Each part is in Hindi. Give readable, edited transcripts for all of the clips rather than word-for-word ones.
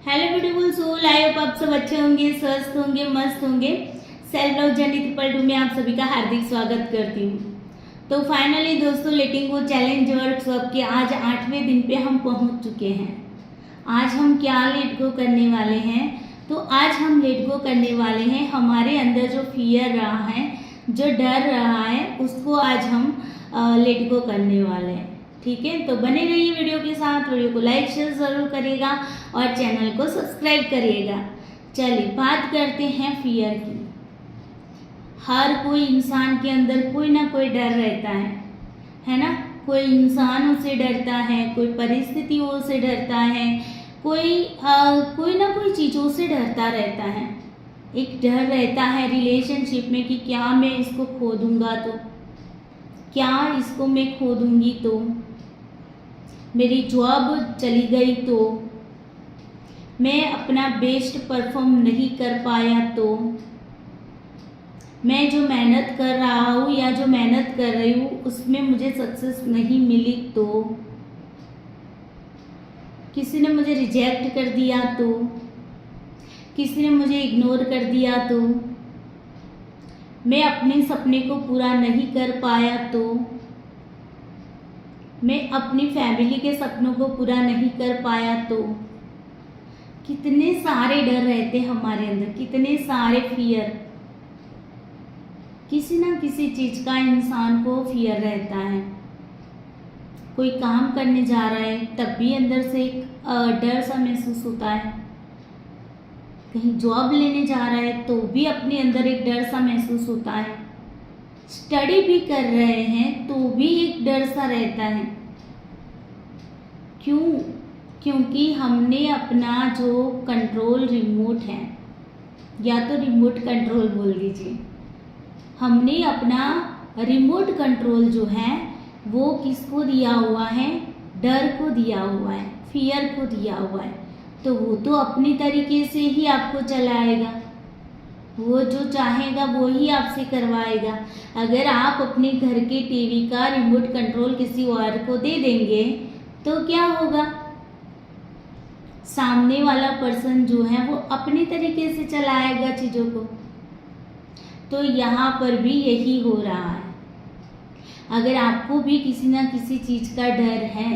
Hello beautiful soul, I hope आप सब अच्छे होंगे, स्वस्थ होंगे, मस्त होंगे। सेल्फ लव जर्नी 222 में आप सभी का हार्दिक स्वागत करती हूँ। तो फाइनली दोस्तों, लेटिंग गो चैलेंज वर्कशॉप के आज 8वें दिन पे हम पहुँच चुके हैं। आज हम क्या लेट गो करने वाले हैं? तो आज हम लेट गो करने वाले हैं हमारे अंदर जो फियर रहा है, जो डर रहा है, उसको आज हम लेट गो करने वाले हैं। ठीक है, तो बने रहिए वीडियो के साथ। वीडियो को लाइक शेयर ज़रूर करिएगा और चैनल को सब्सक्राइब करिएगा। चलिए बात करते हैं फियर की। हर कोई इंसान के अंदर कोई ना कोई डर रहता है ना। कोई इंसानों से डरता है, कोई परिस्थितियों से डरता है, कोई ना कोई चीज़ों से डरता रहता है। एक डर रहता है रिलेशनशिप में कि क्या मैं इसको खो दूंगा तो, क्या इसको मैं खो दूंगी तो, मेरी जॉब चली गई तो, मैं अपना बेस्ट परफॉर्म नहीं कर पाया तो, मैं जो मेहनत कर रहा हूँ या जो मेहनत कर रही हूँ उसमें मुझे सक्सेस नहीं मिली तो, किसी ने मुझे रिजेक्ट कर दिया तो, किसी ने मुझे इग्नोर कर दिया तो, मैं अपने सपने को पूरा नहीं कर पाया तो, मैं अपनी फैमिली के सपनों को पूरा नहीं कर पाया तो। कितने सारे डर रहते हैं हमारे अंदर, कितने सारे फियर। किसी ना किसी चीज़ का इंसान को फियर रहता है। कोई काम करने जा रहा है तब भी अंदर से एक डर सा महसूस होता है। कहीं जॉब लेने जा रहा है तो भी अपने अंदर एक डर सा महसूस होता है। स्टडी भी कर रहे हैं तो भी एक डर सा रहता है। क्यों? क्योंकि हमने अपना जो कंट्रोल रिमोट है, या तो रिमोट कंट्रोल बोल दीजिए, हमने अपना रिमोट कंट्रोल जो है वो किसको दिया हुआ है? डर को दिया हुआ है, फियर को दिया हुआ है। तो वो तो अपनी तरीके से ही आपको चलाएगा, वो जो चाहेगा वो ही आपसे करवाएगा। अगर आप अपने घर के टीवी का रिमोट कंट्रोल किसी और को दे देंगे तो क्या होगा? सामने वाला पर्सन जो है वो अपने तरीके से चलाएगा चीज़ों को। तो यहाँ पर भी यही हो रहा है। अगर आपको भी किसी ना किसी चीज़ का डर है,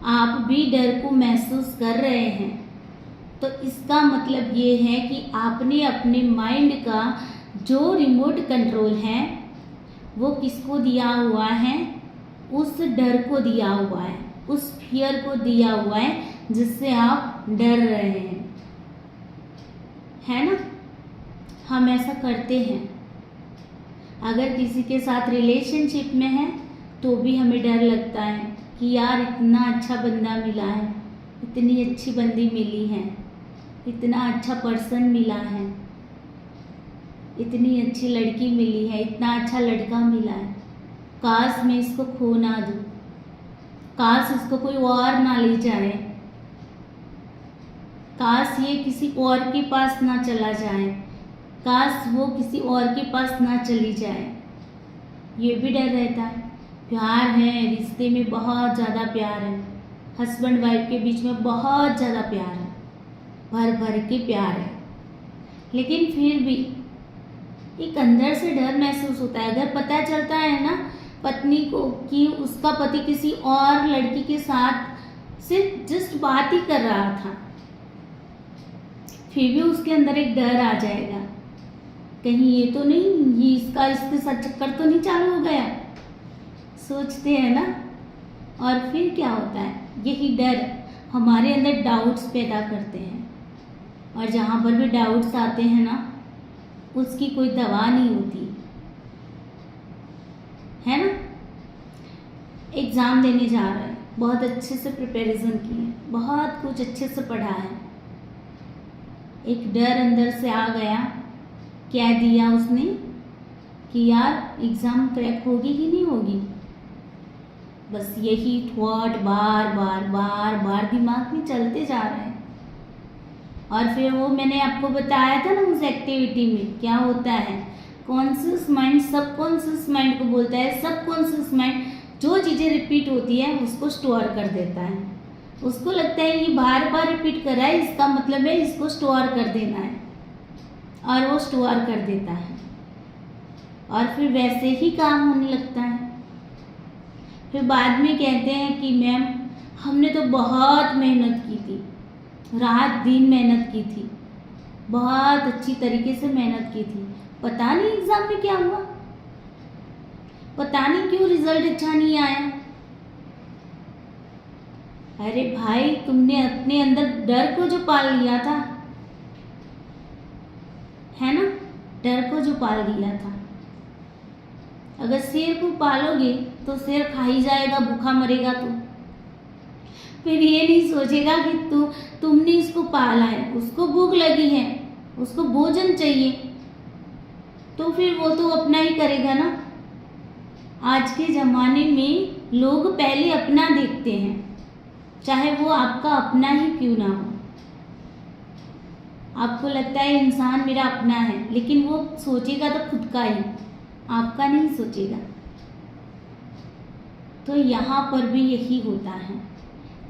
आप भी डर को महसूस कर रहे हैं, तो इसका मतलब ये है कि आपने अपने माइंड का जो रिमोट कंट्रोल है वो किसको दिया हुआ है? उस डर को दिया हुआ है, उस फियर को दिया हुआ है जिससे आप डर रहे हैं, है ना। हम ऐसा करते हैं। अगर किसी के साथ रिलेशनशिप में है तो भी हमें डर लगता है कि यार इतना अच्छा बंदा मिला है, इतनी अच्छी बंदी मिली है, इतना अच्छा पर्सन मिला है, इतनी अच्छी लड़की मिली है, इतना अच्छा लड़का मिला है, काश मैं इसको खो ना दूँ, काश इसको कोई और ना ले जाए, काश ये किसी और के पास ना चला जाए, काश वो किसी और के पास ना चली जाए। ये भी डर रहता है। प्यार है, रिश्ते में बहुत ज़्यादा प्यार है, हस्बैंड वाइफ के बीच में बहुत ज़्यादा प्यार है, भर भर के प्यार है, लेकिन फिर भी एक अंदर से डर महसूस होता है। अगर पता चलता है ना पत्नी को कि उसका पति किसी और लड़की के साथ सिर्फ जस्ट बात ही कर रहा था, फिर भी उसके अंदर एक डर आ जाएगा, कहीं ये तो नहीं, ये इसके साथ चक्कर तो नहीं चालू हो गया, सोचते हैं ना। और फिर क्या होता है? यही डर हमारे अंदर डाउट्स पैदा करते हैं, और जहाँ पर भी डाउट्स आते हैं ना उसकी कोई दवा नहीं होती, है ना। एग्ज़ाम देने जा रहा है, बहुत अच्छे से प्रिपरेशन की है, बहुत कुछ अच्छे से पढ़ा है, एक डर अंदर से आ गया, क्या दिया उसने कि यार एग्ज़ाम क्रैक होगी कि नहीं होगी। बस यही थॉट बार बार बार बार दिमाग में चलते जा रहे हैं। और फिर वो मैंने आपको बताया था ना उस एक्टिविटी में क्या होता है, कॉन्शियस माइंड सबकॉन्शियस माइंड को बोलता है। सबकॉन्शियस माइंड जो चीज़ें रिपीट होती है उसको स्टोर कर देता है। उसको लगता है ये बार बार रिपीट कर रहा है, इसका मतलब है इसको स्टोर कर देना है, और वो स्टोर कर देता है और फिर वैसे ही काम होने लगता है। फिर बाद में कहते हैं कि मैम हमने तो बहुत मेहनत की थी, रात दिन मेहनत की थी, बहुत अच्छी तरीके से मेहनत की थी, पता नहीं एग्जाम में क्या हुआ, पता नहीं क्यों रिजल्ट अच्छा नहीं आया। अरे भाई, तुमने अपने अंदर डर को जो पाल लिया था, है ना, डर को जो पाल लिया था। अगर शेर को पालोगे तो शेर खा ही जाएगा, भूखा मरेगा तो। फिर ये नहीं सोचेगा कि तुमने इसको पाला है, उसको भूख लगी है, उसको भोजन चाहिए, तो फिर वो तो अपना ही करेगा ना। आज के ज़माने में लोग पहले अपना देखते हैं, चाहे वो आपका अपना ही क्यों ना हो। आपको लगता है इंसान मेरा अपना है, लेकिन वो सोचेगा तो खुद का ही, आपका नहीं सोचेगा। तो यहाँ पर भी यही होता है,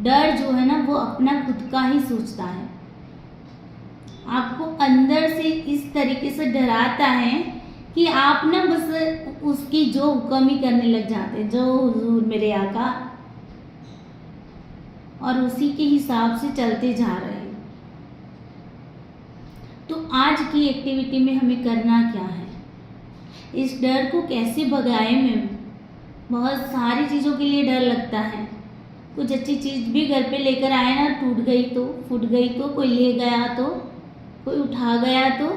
डर जो है ना वो अपना खुद का ही सोचता है, आपको अंदर से इस तरीके से डराता है कि आप ना बस उसकी जो हुक्म ही करने लग जाते हैं, जो हुजूर मेरे आका, और उसी के हिसाब से चलते जा रहे हैं। तो आज की एक्टिविटी में हमें करना क्या है, इस डर को कैसे भगाएं मैम। बहुत सारी चीज़ों के लिए डर लगता है, कुछ अच्छी चीज़ भी घर पे लेकर आए ना, टूट गई तो, फूट गई तो, कोई ले गया तो, कोई उठा गया तो।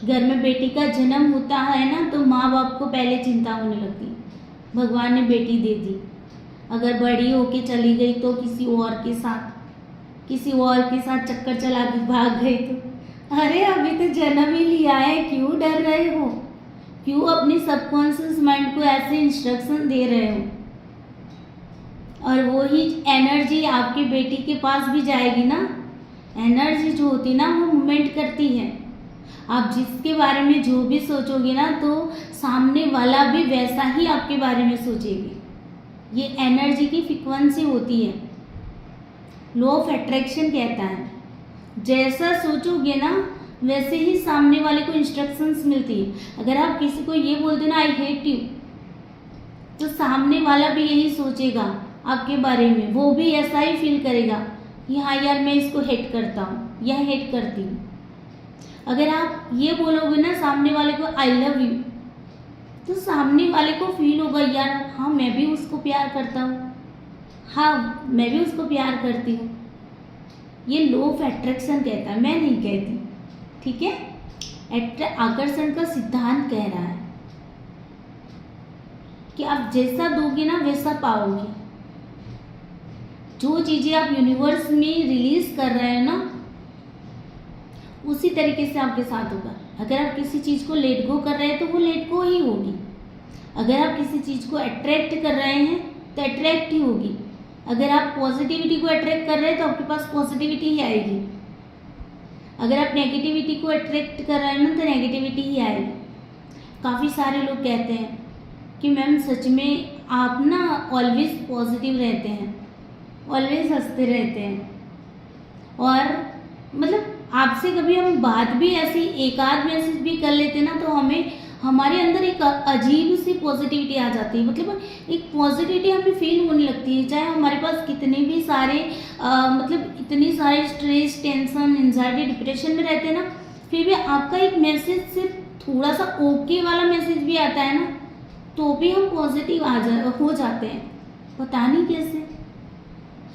घर में बेटी का जन्म होता है ना तो माँ बाप को पहले चिंता होने लगती, भगवान ने बेटी दे दी, अगर बड़ी होके चली गई तो किसी और के साथ चक्कर चला के भाग गई तो। अरे अभी तो जन्म ही लिया है, क्यों डर रहे हो, क्यों अपने सबकॉन्शियस माइंड को ऐसे इंस्ट्रक्शन दे रहे हो। और वो ही एनर्जी आपकी बेटी के पास भी जाएगी ना। एनर्जी जो होती है ना वो मूवमेंट करती है, आप जिसके बारे में जो भी सोचोगे ना तो सामने वाला भी वैसा ही आपके बारे में सोचेगी। ये एनर्जी की फ्रीक्वेंसी होती है, लॉ ऑफ अट्रैक्शन कहता है, जैसा सोचोगे ना वैसे ही सामने वाले को इंस्ट्रक्शंस मिलती है। अगर आप किसी को ये बोलते ना आई हेट यू, तो सामने वाला भी यही सोचेगा आपके बारे में, वो भी ऐसा ही फील करेगा कि हाँ यार मैं इसको हेट करता हूँ या हेट करती हूँ। अगर आप ये बोलोगे ना सामने वाले को आई लव यू, तो सामने वाले को फील होगा यार हाँ मैं भी उसको प्यार करता हूँ, हाँ मैं भी उसको प्यार करती हूँ। ये लॉ ऑफ अट्रैक्शन कहता है, मैं नहीं कहती, ठीक है। आकर्षण का सिद्धांत कह रहा है कि आप जैसा दोगे ना वैसा पाओगे। जो चीजें आप यूनिवर्स में रिलीज कर रहे हैं ना उसी तरीके से आपके साथ होगा। अगर आप किसी चीज को लेट गो कर रहे हैं तो वो लेट गो ही होगी। अगर आप किसी चीज को अट्रैक्ट कर रहे हैं तो अट्रैक्ट ही होगी। अगर आप पॉजिटिविटी को अट्रैक्ट कर रहे हैं तो आपके पास पॉजिटिविटी ही आएगी। अगर आप नेगेटिविटी को अट्रैक्ट कर रहे हैं ना तो नेगेटिविटी ही आएगी। काफ़ी सारे लोग कहते हैं कि मैम सच में आप ना ऑलवेज पॉजिटिव रहते हैं, ऑलवेज हंसते रहते हैं, और मतलब आपसे कभी हम बात भी ऐसी एक आध मैसेज भी कर लेते ना तो हमें हमारे अंदर एक अजीब सी पॉजिटिविटी आ जाती है। मतलब एक पॉजिटिविटी हमें फील होने लगती है, चाहे हमारे पास कितने भी सारे मतलब इतनी सारे स्ट्रेस, टेंशन, एंजाइटी, डिप्रेशन में रहते हैं ना, फिर भी आपका एक मैसेज सिर्फ थोड़ा सा ओके वाला मैसेज भी आता है ना तो भी हम पॉजिटिव हो जाते हैं। पता नहीं कैसे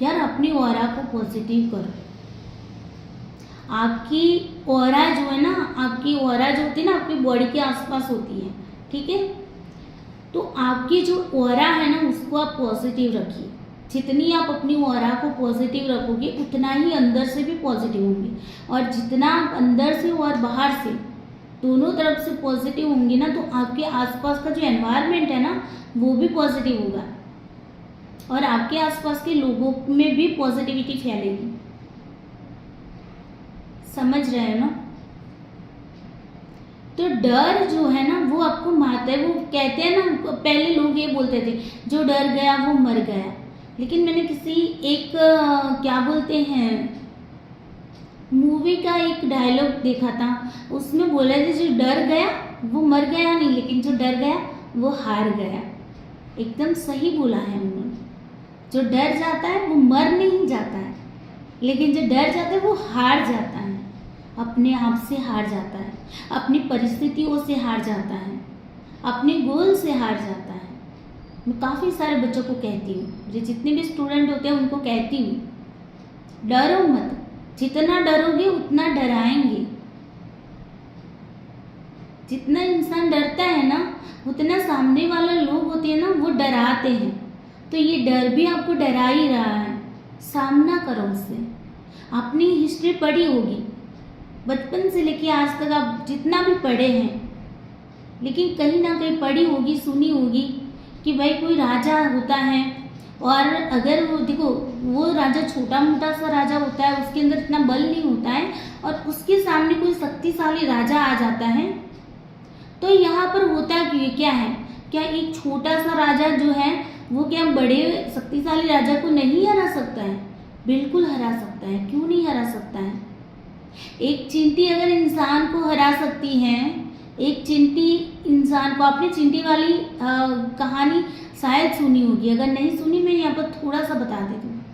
यार। अपनी ऑरा को पॉजिटिव करो। आपकी ऑरा जो है ना, आपकी ऑरा जो होती है ना आपकी बॉडी के आसपास होती है, ठीक है। तो आपकी जो ऑरा है ना उसको आप पॉजिटिव रखिए। जितनी आप अपनी ऑरा को पॉजिटिव रखोगे उतना ही अंदर से भी पॉजिटिव होंगे, और जितना आप अंदर से और बाहर से दोनों तरफ से पॉजिटिव होंगे ना तो आपके आसपास का जो एनवायरनमेंट है ना वो भी पॉजिटिव होगा, और आपके आसपास के लोगों में भी पॉजिटिविटी फैलेगी। समझ रहे हैं ना। तो डर जो है ना वो आपको मारता है। वो कहते हैं ना, पहले लोग ये बोलते थे जो डर गया वो मर गया, लेकिन मैंने किसी एक क्या बोलते हैं मूवी का एक डायलॉग देखा था, उसमें बोला था जो डर गया वो मर गया नहीं, लेकिन जो डर गया वो हार गया। एकदम सही बोला है उन्होंने। जो डर जाता है वो मर नहीं जाता है, लेकिन जो डर जाता है वो हार जाता है, अपने आप से हार जाता है, अपनी परिस्थितियों से हार जाता है, अपने गोल से हार जाता है। मैं काफ़ी सारे बच्चों को कहती हूँ, जो जितने भी स्टूडेंट होते हैं उनको कहती हूँ, डरो मत, जितना डरोगे उतना डराएंगे। जितना इंसान डरता है ना, उतना सामने वाला लोग होते हैं ना वो डराते हैं। तो ये डर भी आपको डरा ही रहा है, सामना करो उससे। आपने हिस्ट्री पढ़ी होगी, बचपन से लेके आज तक आप जितना भी पढ़े हैं, लेकिन कहीं ना कहीं पढ़ी होगी, सुनी होगी कि भाई कोई राजा होता है, और अगर वो देखो वो राजा छोटा मोटा सा राजा होता है, उसके अंदर इतना बल नहीं होता है, और उसके सामने कोई शक्तिशाली राजा आ जाता है, तो यहाँ पर होता क्या है, क्या एक छोटा सा राजा जो है वो क्या बड़े शक्तिशाली राजा को नहीं हरा सकता है? बिल्कुल हरा सकता है। क्यों नहीं हरा सकता है? एक चींटी अगर इंसान को हरा सकती है, एक चींटी इंसान को, आपने चींटी वाली कहानी शायद सुनी होगी, अगर नहीं सुनी मैं यहाँ पर थोड़ा सा बता देती हूँ।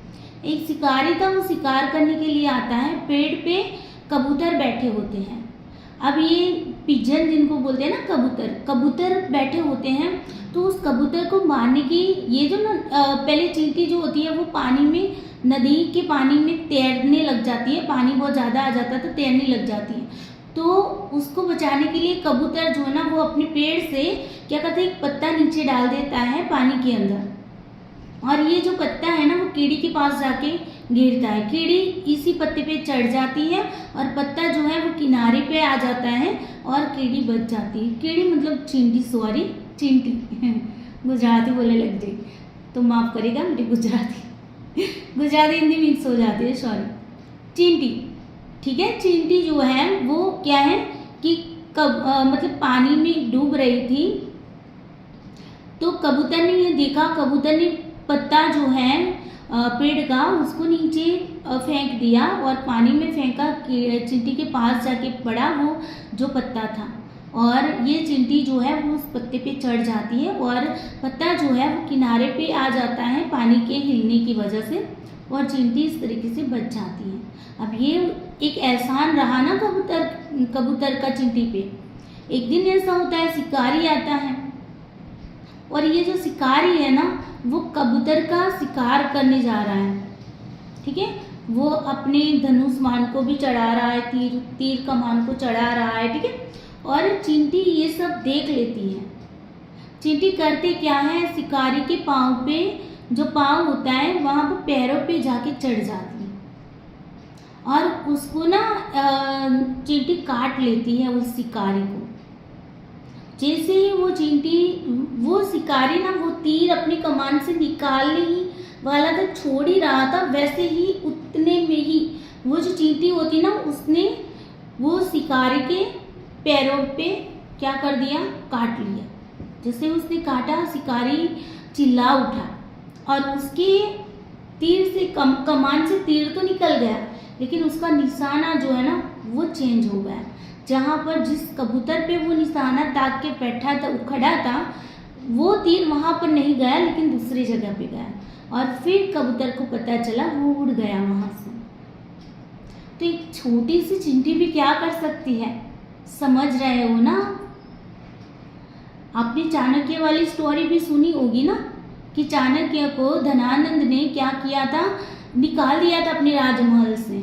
एक शिकारी था, वो शिकार करने के लिए आता है, पेड़ पे कबूतर बैठे होते हैं। अब ये पिजन जिनको बोलते हैं ना, कबूतर बैठे होते हैं, तो उस कबूतर को मारने की ये जो ना पहले चींटी जो होती है वो पानी में, नदी के पानी में तैरने लग जाती है, पानी बहुत ज़्यादा आ जाता है तो तैरने लग जाती है। तो उसको बचाने के लिए कबूतर जो है ना वो अपने पेड़ से क्या करता है, एक पत्ता नीचे डाल देता है पानी के अंदर, और ये जो पत्ता है ना वो कीड़ी के पास जाके गिरता है। कीड़ी इसी पत्ते पे चढ़ जाती है और पत्ता जो है वो किनारे पे आ जाता है और कीड़ी बच जाती है। कीड़ी मतलब चींटी, सॉरी चींटी गुजराती बोलने लग जाए तो माफ़ करेगा, मेरी गुजराती हिंदी मिक्स हो जाती है, सॉरी। चींटी, ठीक है। चींटी जो है वो क्या है कि मतलब पानी में डूब रही थी, तो कबूतर ने ये देखा, कबूतर ने पत्ता जो है पेड़ का उसको नीचे फेंक दिया और पानी में फेंका, चींटी के पास जाके पड़ा वो जो पत्ता था, और ये चींटी जो है वो उस पत्ते पे चढ़ जाती है और पत्ता जो है वो किनारे पे आ जाता है पानी के हिलने की वजह से, और चींटी इस तरीके से बच जाती है। अब ये एक एहसान रहा ना कबूतर का चींटी पे। एक दिन ऐसा होता है, शिकारी आता है, और ये जो शिकारी है ना वो कबूतर का शिकार करने जा रहा है, ठीक है। वो अपने धनुष मान को भी चढ़ा रहा है, तीर कमान को चढ़ा रहा है, ठीक है। और चींटी ये सब देख लेती है। चींटी करते क्या है, शिकारी के पाँव पे, जो पाँव होता है वहाँ पर पैरों पे जाके चढ़ जाती है और उसको ना चींटी काट लेती है उस शिकारी को। जैसे ही वो शिकारी ना वो तीर अपनी कमान से निकालने ही वाला था, छोड़ ही रहा था, वैसे ही उतने में ही वो जो चींटी होती ना उसने वो शिकारी के पैरों पे क्या कर दिया, काट लिया। जैसे उसने काटा, शिकारी चिल्ला उठा और उसके तीर से कमान से तीर तो निकल गया, लेकिन उसका निशाना जो है ना वो चेंज हो गया। जहाँ पर जिस कबूतर पे वो निशाना ताक के बैठा था, खड़ा था, वो तीर वहाँ पर नहीं गया, लेकिन दूसरी जगह पे गया, और फिर कबूतर को पता चला, वो उड़ गया वहाँ से। तो एक छोटी सी चींटी भी क्या कर सकती है, समझ रहे हो ना। आपने चाणक्य वाली स्टोरी भी सुनी होगी ना, कि चाणक्य को धनानंद ने क्या किया था, निकाल दिया था अपने राजमहल से,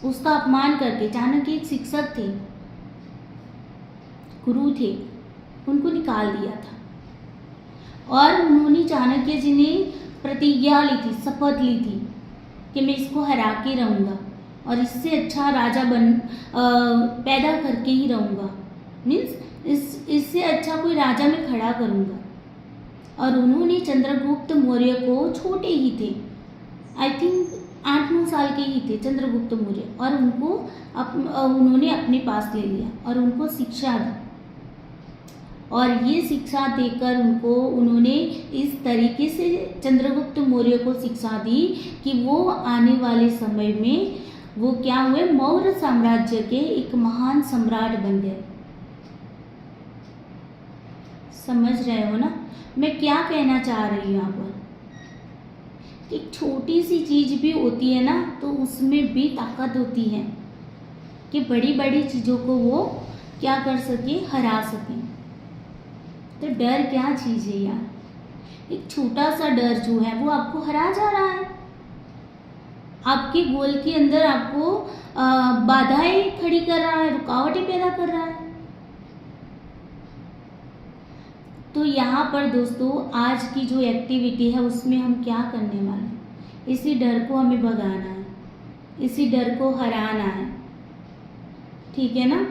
उसका अपमान करके। चाणक्य एक शिक्षक थे, गुरु थे, उनको निकाल दिया था, और उन्होंने चाणक्य जी ने प्रतिज्ञा ली थी, शपथ ली थी कि मैं इसको हरा के रहूँगा और इससे अच्छा राजा पैदा करके ही रहूँगा, मीन्स इससे अच्छा कोई राजा मैं खड़ा करूँगा। और उन्होंने चंद्रगुप्त मौर्य को, छोटे ही थे, आई थिंक 8-9 साल के ही थे चंद्रगुप्त मौर्य, और उन्होंने अपने पास ले लिया और उनको शिक्षा दी। और ये शिक्षा देकर उन्होंने इस तरीके से चंद्रगुप्त मौर्य को शिक्षा दी कि वो आने वाले समय में वो क्या हुए, मौर्य साम्राज्य के एक महान सम्राट बन गए। समझ रहे हो ना मैं क्या कहना चाह रही हूँ यहाँ पर? एक छोटी सी चीज भी होती है ना तो उसमें भी ताकत होती है कि बड़ी बड़ी चीजों को वो क्या कर सके, हरा सके। तो डर क्या चीज है यार? एक छोटा सा डर जो है वो आपको हरा जा रहा है, आपके गोल के अंदर आपको बाधाएं खड़ी कर रहा है, रुकावटें पैदा कर रहा है। तो यहाँ पर दोस्तों आज की जो एक्टिविटी है उसमें हम क्या करने वाले हैं, इसी डर को हमें भगाना है, इसी डर को हराना है। ठीक है ना?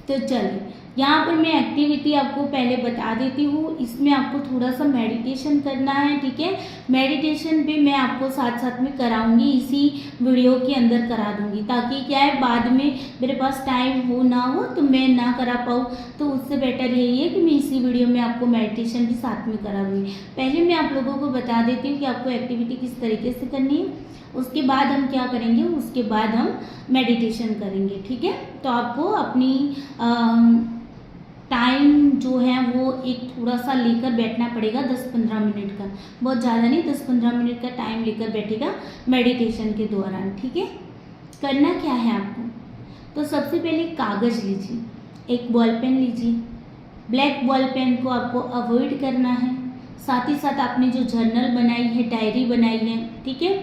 तो चलिए यहाँ पर मैं एक्टिविटी आपको पहले बता देती हूँ। इसमें आपको थोड़ा सा मेडिटेशन करना है। ठीक है, मेडिटेशन भी मैं आपको साथ साथ में कराऊंगी, इसी वीडियो के अंदर करा दूंगी, ताकि क्या है बाद में मेरे पास टाइम हो ना हो तो मैं ना करा पाऊँ। तो उससे बेटर यही है कि मैं इसी वीडियो में आपको मेडिटेशन भी साथ में करा दूंगी। पहले मैं आप लोगों को बता देती हूँ कि आपको एक्टिविटी किस तरीके से करनी है, उसके बाद हम क्या करेंगे, उसके बाद हम मेडिटेशन करेंगे। ठीक है, तो आपको अपनी टाइम जो है वो एक थोड़ा सा लेकर बैठना पड़ेगा, 10-15 मिनट का, बहुत ज़्यादा नहीं, 10-15 मिनट का टाइम लेकर बैठेगा मेडिटेशन के दौरान। ठीक है, करना क्या है आपको, तो सबसे पहले कागज़ लीजिए, एक बॉल पेन लीजिए। ब्लैक बॉल पेन को आपको अवॉइड करना है। साथ ही साथ आपने जो जर्नल बनाई है, डायरी बनाई है, ठीक है,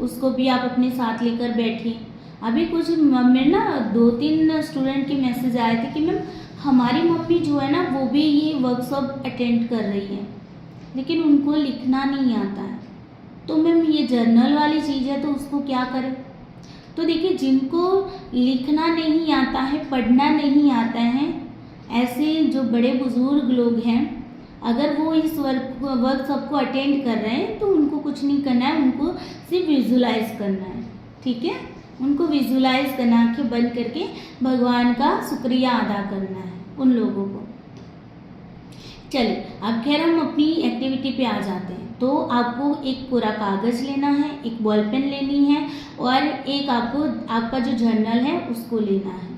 उसको भी आप अपने साथ लेकर बैठिए। अभी कुछ मेरे ना 2-3 स्टूडेंट के मैसेज आए थे कि मैम हमारी मम्मी जो है ना वो भी ये वर्कशॉप अटेंड कर रही है, लेकिन उनको लिखना नहीं आता है। तो मैम ये जर्नल वाली चीज़ है तो उसको क्या करें? तो देखिए, जिनको लिखना नहीं आता है, पढ़ना नहीं आता है, ऐसे जो बड़े बुजुर्ग लोग हैं, अगर वो इस वर्कशॉप को अटेंड कर रहे हैं तो उनको कुछ नहीं करना है, उनको सिर्फ विजुलाइज करना है। ठीक है, उनको विजुलाइज करना, आंखें बंद करके भगवान का शुक्रिया अदा करना है उन लोगों को। चलिए अब खैर हम अपनी एक्टिविटी पे आ जाते हैं। तो आपको एक पूरा कागज़ लेना है, एक बॉल पेन लेनी है और एक आपको आपका जो जर्नल है उसको लेना है।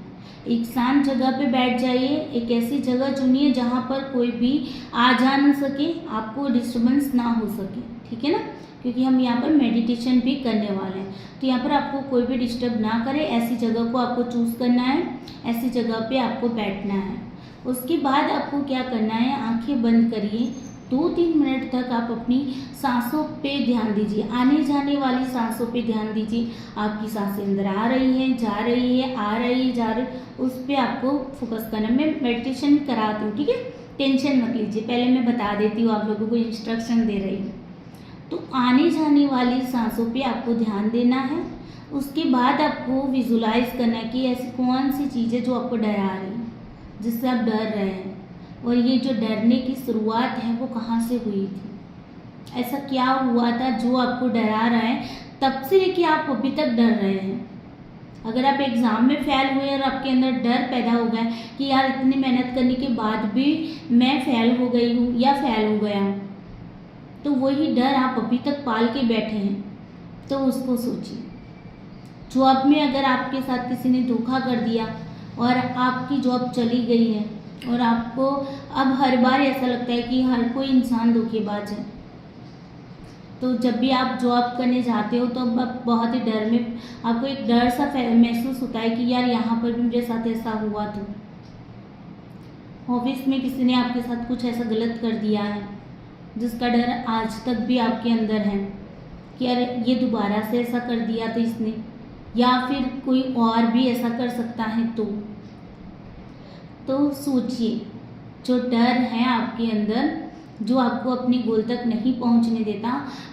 एक शांत जगह पे बैठ जाइए, एक ऐसी जगह चुनिए जहाँ पर कोई भी आ जा न सके, आपको डिस्टर्बेंस ना हो सके। ठीक है ना, क्योंकि हम यहाँ पर मेडिटेशन भी करने वाले हैं, तो यहाँ पर आपको कोई भी डिस्टर्ब ना करे, ऐसी जगह को आपको चूज़ करना है, ऐसी जगह पे आपको बैठना है। उसके बाद आपको क्या करना है, आंखें बंद करिए, 2-3 मिनट तक आप अपनी सांसों पे ध्यान दीजिए, आने जाने वाली सांसों पे ध्यान दीजिए। आपकी सांसें अंदर आ रही हैं, जा रही है, आ रही है, जा रही है, उस पर आपको फोकस करना है। मैं मेडिटेशन कराती हूँ, ठीक है, टेंशन मत लीजिए, पहले मैं बता देती हूँ, आप लोगों को इंस्ट्रक्शन दे रही हूँ। तो आने जाने वाली सांसों पे आपको ध्यान देना है। उसके बाद आपको विजुलाइज करना है कि ऐसी कौन सी चीज़ है जो आपको डरा रही है, जिससे आप डर रहे हैं, और ये जो डरने की शुरुआत है वो कहाँ से हुई थी, ऐसा क्या हुआ था जो आपको डरा रहा है, तब से लेके आप अभी तक डर रहे हैं। अगर आप एग्ज़ाम में फेल हुए और आपके अंदर डर पैदा हो गया कि यार इतनी मेहनत करने के बाद भी मैं फेल हो गई हूँ या फेल हो गया हूँ, तो वही डर आप अभी तक पाल के बैठे हैं। तो उसको सोचिए, जॉब में अगर आपके साथ किसी ने धोखा कर दिया और आपकी जॉब चली गई है और आपको अब हर बार ऐसा लगता है कि हर कोई इंसान धोखेबाज है, तो जब भी आप जॉब करने जाते हो तो आप बहुत ही डर में, आपको एक डर सा महसूस होता है कि यार यहाँ पर भी मेरे साथ ऐसा हुआ। तो ऑफिस में किसी ने आपके साथ कुछ ऐसा गलत कर दिया है जिसका डर आज तक भी आपके अंदर है कि यार ये दोबारा से ऐसा कर दिया तो इसने, या फिर कोई और भी ऐसा कर सकता है। तो सोचिए, जो डर है आपके अंदर, जो आपको अपने गोल तक नहीं पहुंचने देता,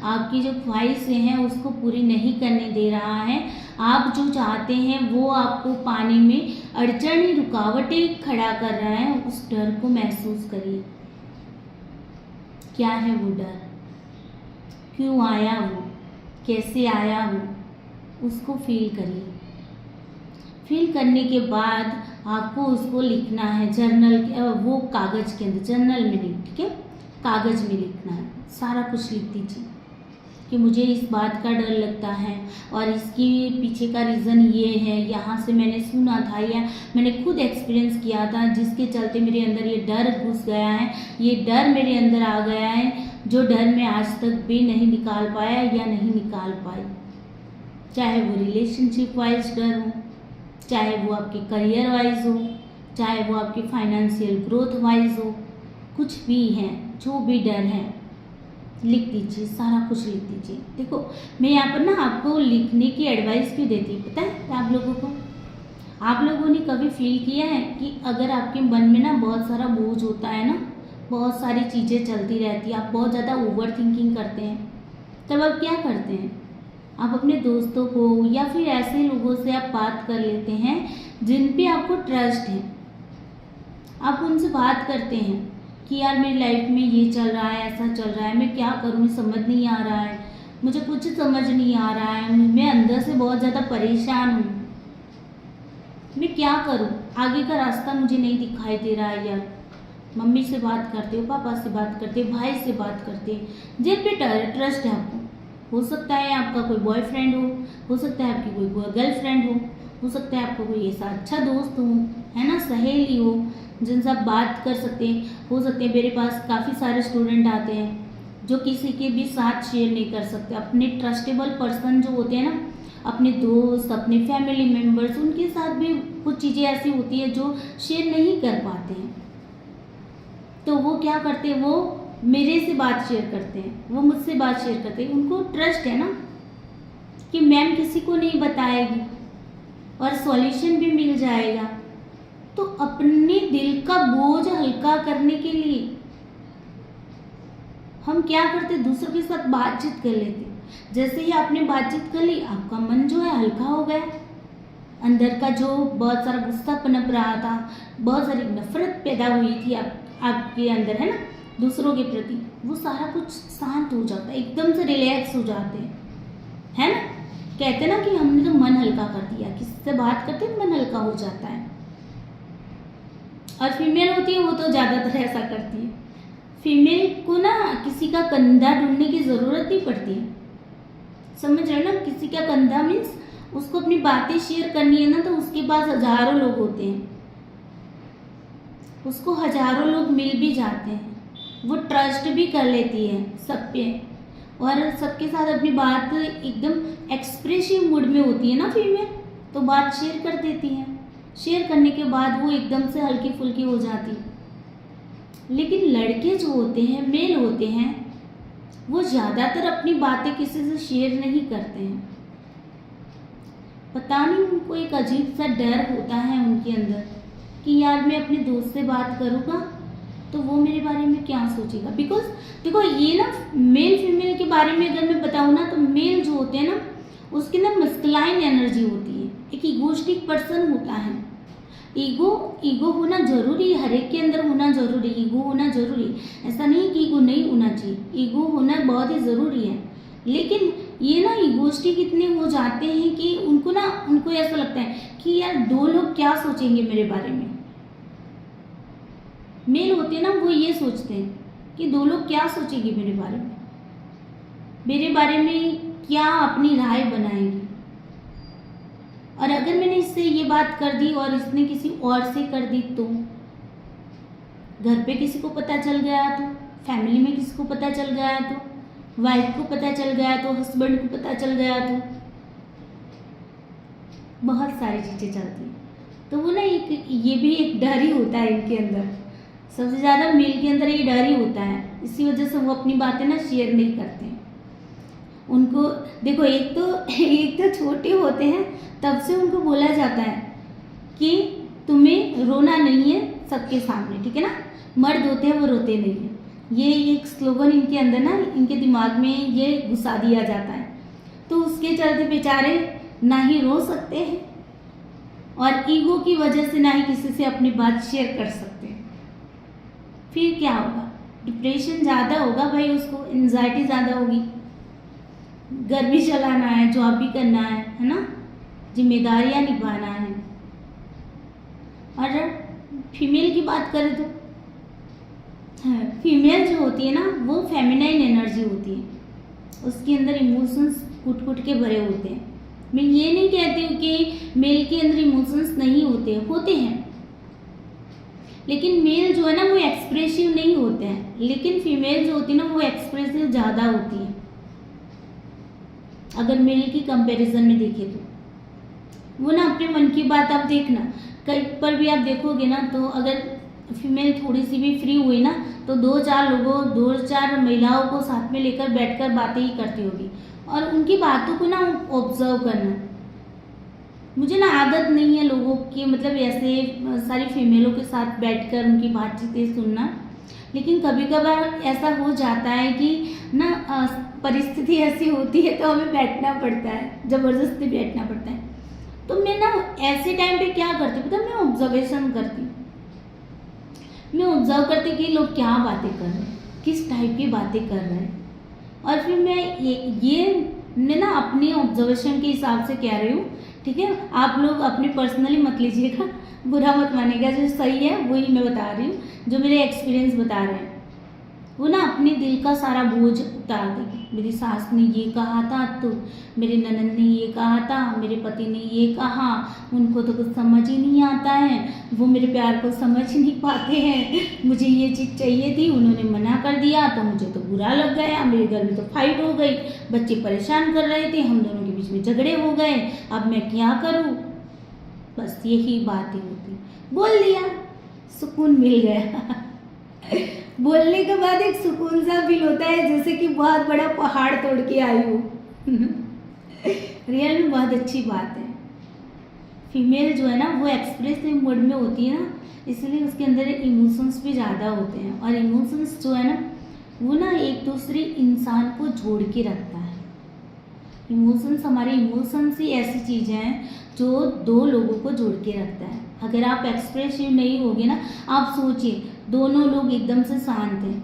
आपकी जो ख्वाहिशें हैं उसको पूरी नहीं करने दे रहा है, आप जो चाहते हैं वो आपको पाने में अड़चन, रुकावटें खड़ा कर रहा है, उस डर को महसूस करिए। क्या है वो डर, क्यों आया वो, कैसे आया वो, उसको फील करिए। फिल करने के बाद आपको उसको लिखना है जर्नल, वो कागज़ के अंदर, जर्नल में नहीं, ठीक है, कागज़ में लिखना है। सारा कुछ लिख दीजिए कि मुझे इस बात का डर लगता है और इसकी पीछे का रीज़न ये है, यहाँ से मैंने सुना था या मैंने खुद एक्सपीरियंस किया था, जिसके चलते मेरे अंदर ये डर घुस गया है, ये डर मेरे अंदर आ गया है, जो डर मैं आज तक भी नहीं निकाल पाया या नहीं निकाल पाई। चाहे वो रिलेशनशिप वाइज डर हो, चाहे वो आपके करियर वाइज हो, चाहे वो आपकी फाइनेंशियल ग्रोथ वाइज हो, कुछ भी है, जो भी डर है लिख दीजिए, सारा कुछ लिख दीजिए। देखो मैं यहाँ पर ना आपको लिखने की एडवाइस क्यों देती हूँ पता है आप लोगों को? आप लोगों ने कभी फील किया है कि अगर आपके मन में ना बहुत सारा बोझ होता है ना, बहुत सारी चीज़ें चलती रहती है, आप बहुत ज़्यादा ओवर थिंकिंग करते हैं, तब आप क्या करते हैं? आप अपने दोस्तों को या फिर ऐसे लोगों से आप बात कर लेते हैं जिन पे आपको ट्रस्ट है। आप उनसे बात करते हैं कि यार मेरी लाइफ में ये चल रहा है, ऐसा चल रहा है, मैं क्या करूँ, समझ नहीं आ रहा है, मुझे कुछ समझ नहीं आ रहा है, मैं अंदर से बहुत ज़्यादा परेशान हूँ, मैं क्या करूँ, आगे का रास्ता मुझे नहीं दिखाई दे रहा है। यार मम्मी से बात करते हो, पापा से बात करते हो, भाई से बात करते हैं, जिन पे ट्रस्ट है आपको। हो सकता है आपका कोई बॉयफ्रेंड हो सकता है आपकी कोई गर्लफ्रेंड हो सकता है आपका कोई ऐसा अच्छा दोस्त हो, है ना, सहेली हो जिनसे आप बात कर सकते हैं। हो सकते हैं मेरे पास काफ़ी सारे स्टूडेंट आते हैं जो किसी के भी साथ शेयर नहीं कर सकते, अपने ट्रस्टेबल पर्सन जो होते हैं ना, अपने दोस्त, अपने फैमिली मेम्बर्स, उनके साथ भी कुछ चीज़ें ऐसी होती है जो शेयर नहीं कर पाते हैं। तो वो क्या करते हैं, वो मेरे से बात शेयर करते हैं, वो मुझसे बात शेयर करते हैं, उनको ट्रस्ट है ना कि मैम किसी को नहीं बताएगी और सॉल्यूशन भी मिल जाएगा। तो अपने दिल का बोझ हल्का करने के लिए हम क्या करते, दूसरों के साथ बातचीत कर लेते। जैसे ही आपने बातचीत कर ली, आपका मन जो है हल्का हो गया, अंदर का जो बहुत सारा गुस्सा पनप रहा था, बहुत सारी नफरत पैदा हुई थी आपके अंदर, है ना, दूसरों के प्रति, वो सारा कुछ शांत हो जाता है, एकदम से रिलैक्स हो जाते हैं, है ना। कहते हैं ना कि हमने तो मन हल्का कर दिया, किसी से बात करते हैं मन हल्का हो जाता है। और फीमेल होती है वो तो ज़्यादातर ऐसा करती है। फीमेल को ना किसी का कंधा ढूंढने की ज़रूरत नहीं पड़ती है, समझ रहे हो ना, किसी का कंधा मीन्स उसको अपनी बातें शेयर करनी है ना, तो उसके पास हजारों लोग होते हैं, उसको हजारों लोग मिल भी जाते हैं, वो ट्रस्ट भी कर लेती है सब पे और सबके साथ अपनी बात एकदम एक्सप्रेसिव मूड में होती है ना फीमेल, तो बात शेयर कर देती है। शेयर करने के बाद वो एकदम से हल्की फुल्की हो जाती है। लेकिन लड़के जो होते हैं, मेल होते हैं, वो ज़्यादातर अपनी बातें किसी से शेयर नहीं करते हैं। पता नहीं उनको एक अजीब सा डर होता है उनके अंदर कि यार मैं अपने दोस्त से बात करूँगा तो वो मेरे बारे में क्या सोचेगा। बिकॉज देखो ये ना मेल फीमेल के बारे में अगर मैं बताऊँ ना, तो मेल जो होते हैं ना उसकी ना मस्कुलाइन एनर्जी होती है, एक इगोस्टिक पर्सन होता है। ईगो होना जरूरी है, हर एक के अंदर होना जरूरी, ईगो होना जरूरी, ऐसा नहीं कि ईगो नहीं होना चाहिए, ईगो होना बहुत ही ज़रूरी है। लेकिन ये ना इगोस्टिक इतने हो जाते हैं कि उनको ऐसा लगता है कि यार दो लोग क्या सोचेंगे मेरे बारे में। मेल होते हैं ना वो ये सोचते हैं कि दो लोग क्या सोचेंगे मेरे बारे में क्या अपनी राय बनाएंगे। और अगर मैंने इससे ये बात कर दी और इसने किसी और से कर दी, तो घर पे किसी को पता चल गया तो, फैमिली में किसी को पता चल गया तो, वाइफ को पता चल गया तो, हस्बैंड को पता चल गया तो, बहुत सारी चीज़ें चलती हैं। तो वो ना ये भी एक डर ही होता है इनके अंदर, सबसे ज़्यादा मेल के अंदर ये डर ही होता है। इसी वजह से वो अपनी बातें ना शेयर नहीं करते हैं। उनको देखो एक तो छोटे होते हैं तब से उनको बोला जाता है कि तुम्हें रोना नहीं है सबके सामने, ठीक है ना, मर्द होते हैं वो रोते नहीं हैं। ये एक स्लोगन इनके अंदर ना, इनके दिमाग में ये घुसा दिया जाता है। तो उसके चलते बेचारे ना ही रो सकते हैं और ईगो की वजह से ना ही किसी से अपनी बात शेयर कर सकते हैं। फिर क्या होगा, डिप्रेशन ज़्यादा होगा भाई, उसको एंजाइटी ज़्यादा होगी, घर भी चलाना है, जॉब भी करना है ना, जिम्मेदारियां निभाना है, और फीमेल की बात करें तो फीमेल जो होती है ना वो फेमिनाइन एनर्जी होती है, उसके अंदर इमोशंस कुट कुट के भरे होते हैं। मैं ये नहीं कहती हूँ कि मेल के अंदर इमोशंस नहीं होते, होते हैं, लेकिन मेल जो है ना वो एक्सप्रेसिव नहीं होते हैं, लेकिन फीमेल जो होती है ना वो एक्सप्रेसिव ज़्यादा होती है। अगर मेल की कंपैरिजन में देखें तो वो ना अपने मन की बात, आप देखना कहीं पर भी आप देखोगे ना, तो अगर फीमेल थोड़ी सी भी फ्री हुई ना तो दो चार महिलाओं को साथ में लेकर बैठकर बातें ही करती होगी, और उनकी बातों को ना ऑब्जर्व करना। मुझे ना आदत नहीं है लोगों की, मतलब ऐसे सारी फीमेलों के साथ बैठकर उनकी बातचीतें सुनना, लेकिन कभी कभार ऐसा हो जाता है कि ना परिस्थिति ऐसी होती है तो हमें बैठना पड़ता है, ज़बरदस्ती बैठना पड़ता है। तो मैं ना ऐसे टाइम पे क्या करती हूँ पता, मैं ऑब्जर्वेशन करती हूँ। मैं ऑब्जर्व करती कि लोग क्या बातें कर रहे हैं, किस टाइप की बातें कर रहे हैं, और फिर मैं ना अपनी ऑब्जर्वेशन के हिसाब से कह रही हूँ, ठीक है। आप लोग अपनी पर्सनली मत लीजिएगा, बुरा मत मानिएगा, जो सही है वही मैं बता रही हूँ, जो मेरे एक्सपीरियंस बता रहे हैं। वो ना अपने दिल का सारा बोझ उतार देगी। मेरी सास ने ये कहा था, तो मेरे ननद ने ये कहा था, मेरे पति ने ये कहा, उनको तो कुछ समझ ही नहीं आता है, वो मेरे प्यार को समझ ही नहीं पाते हैं, मुझे ये चीज़ चाहिए थी, उन्होंने मना कर दिया तो मुझे तो बुरा लग गया, मेरे घर में तो फाइट हो गई, बच्चे परेशान कर रहे थे, हम दोनों के बीच में झगड़े हो गए, अब मैं क्या करूँ। बस यही बातें होती, बोल दिया, सुकून मिल गया। बोलने के बाद एक सुकून सा फील होता है, जैसे कि बहुत बड़ा पहाड़ तोड़ के आई हूँ। रियल में बहुत अच्छी बात है। फीमेल जो है ना वो एक्सप्रेसिव मोड में होती है ना, इसलिए उसके अंदर इमोशंस भी ज़्यादा होते हैं, और इमोशंस जो है ना वो ना एक दूसरे इंसान को जोड़ के रखता है। इमोशंस, हमारे इमोशंस ही ऐसी चीज़ें हैं जो दो लोगों को जोड़ के रखता है। अगर आप एक्सप्रेसिव नहीं होगे ना, आप सोचिए दोनों लोग एकदम से शांत हैं,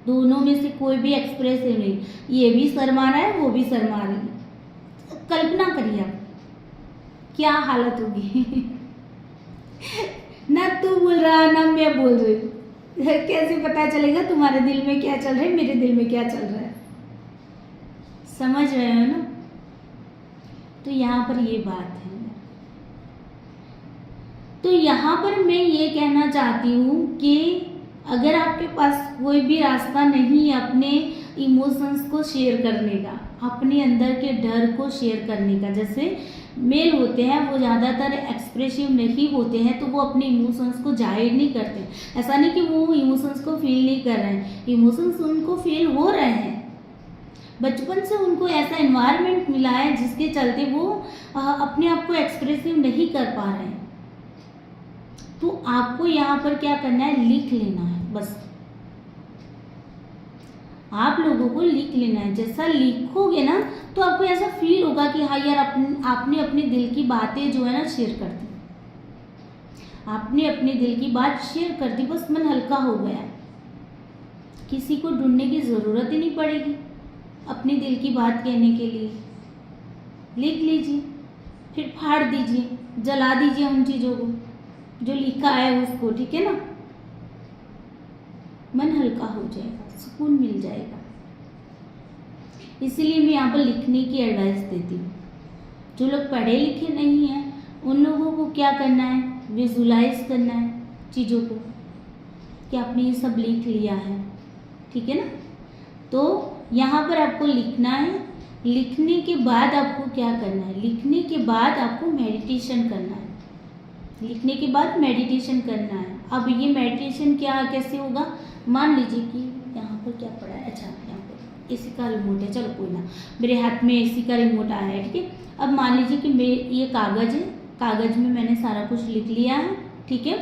दोनों में से कोई भी एक्सप्रेसिव नहीं, ये भी शर्मा रहा है वो भी शर्मा रही है। कल्पना करिए आप क्या हालत होगी। ना तू बोल रहा ना मैं बोल रही हूँ, कैसे पता चलेगा तुम्हारे दिल में क्या चल रहा है, मेरे दिल में क्या चल रहा है। समझ रहे हो ना। तो यहाँ पर ये बात है। तो यहाँ पर मैं ये कहना चाहती हूँ कि अगर आपके पास कोई भी रास्ता नहीं है अपने इमोशंस को शेयर करने का, अपने अंदर के डर को शेयर करने का, जैसे मेल होते हैं वो ज़्यादातर एक्सप्रेसिव नहीं होते हैं, तो वो अपने इमोशंस को जाहिर नहीं करते। ऐसा नहीं कि वो इमोशंस को फील नहीं कर रहे हैं, इमोशंस उनको फील हो रहे हैं। बचपन से उनको ऐसा एनवायरनमेंट मिला है जिसके चलते वो अपने आप को एक्सप्रेसिव नहीं कर पा रहे हैं। तो आपको यहाँ पर क्या करना है, लिख लेना है बस। आप लोगों को लिख लेना है, जैसा लिखोगे ना तो आपको ऐसा फील होगा कि हाँ यार आपने अपने दिल की बातें जो है ना शेयर कर दी, आपने अपने दिल की बात शेयर कर दी, बस मन हल्का हो गया। किसी को ढूंढने की ज़रूरत ही नहीं पड़ेगी अपने दिल की बात कहने के लिए। लिख लीजिए, फिर फाड़ दीजिए, जला दीजिए उन चीज़ों को जो लिखा है उसको, ठीक है ना। मन हल्का हो जाएगा, सुकून मिल जाएगा। इसीलिए मैं यहाँ पर लिखने की एडवाइस देती हूँ। जो लोग पढ़े लिखे नहीं हैं उन लोगों को क्या करना है, विजुलाइज करना है चीज़ों को कि आपने ये सब लिख लिया है, ठीक है ना। तो यहाँ पर आपको लिखना है। लिखने के बाद आपको क्या करना है, लिखने के बाद आपको मेडिटेशन करना है। लिखने के बाद मेडिटेशन करना है। अब ये मेडिटेशन कैसे होगा, मान लीजिए कि यहाँ पर क्या पड़ा है, अच्छा यहाँ पर एसी का रिमोट है, चलो कोई ना, मेरे हाथ में एसी का रिमोट आया है, ठीक है। अब मान लीजिए कि ये कागज़ है, कागज़ में मैंने सारा कुछ लिख लिया है, ठीक है।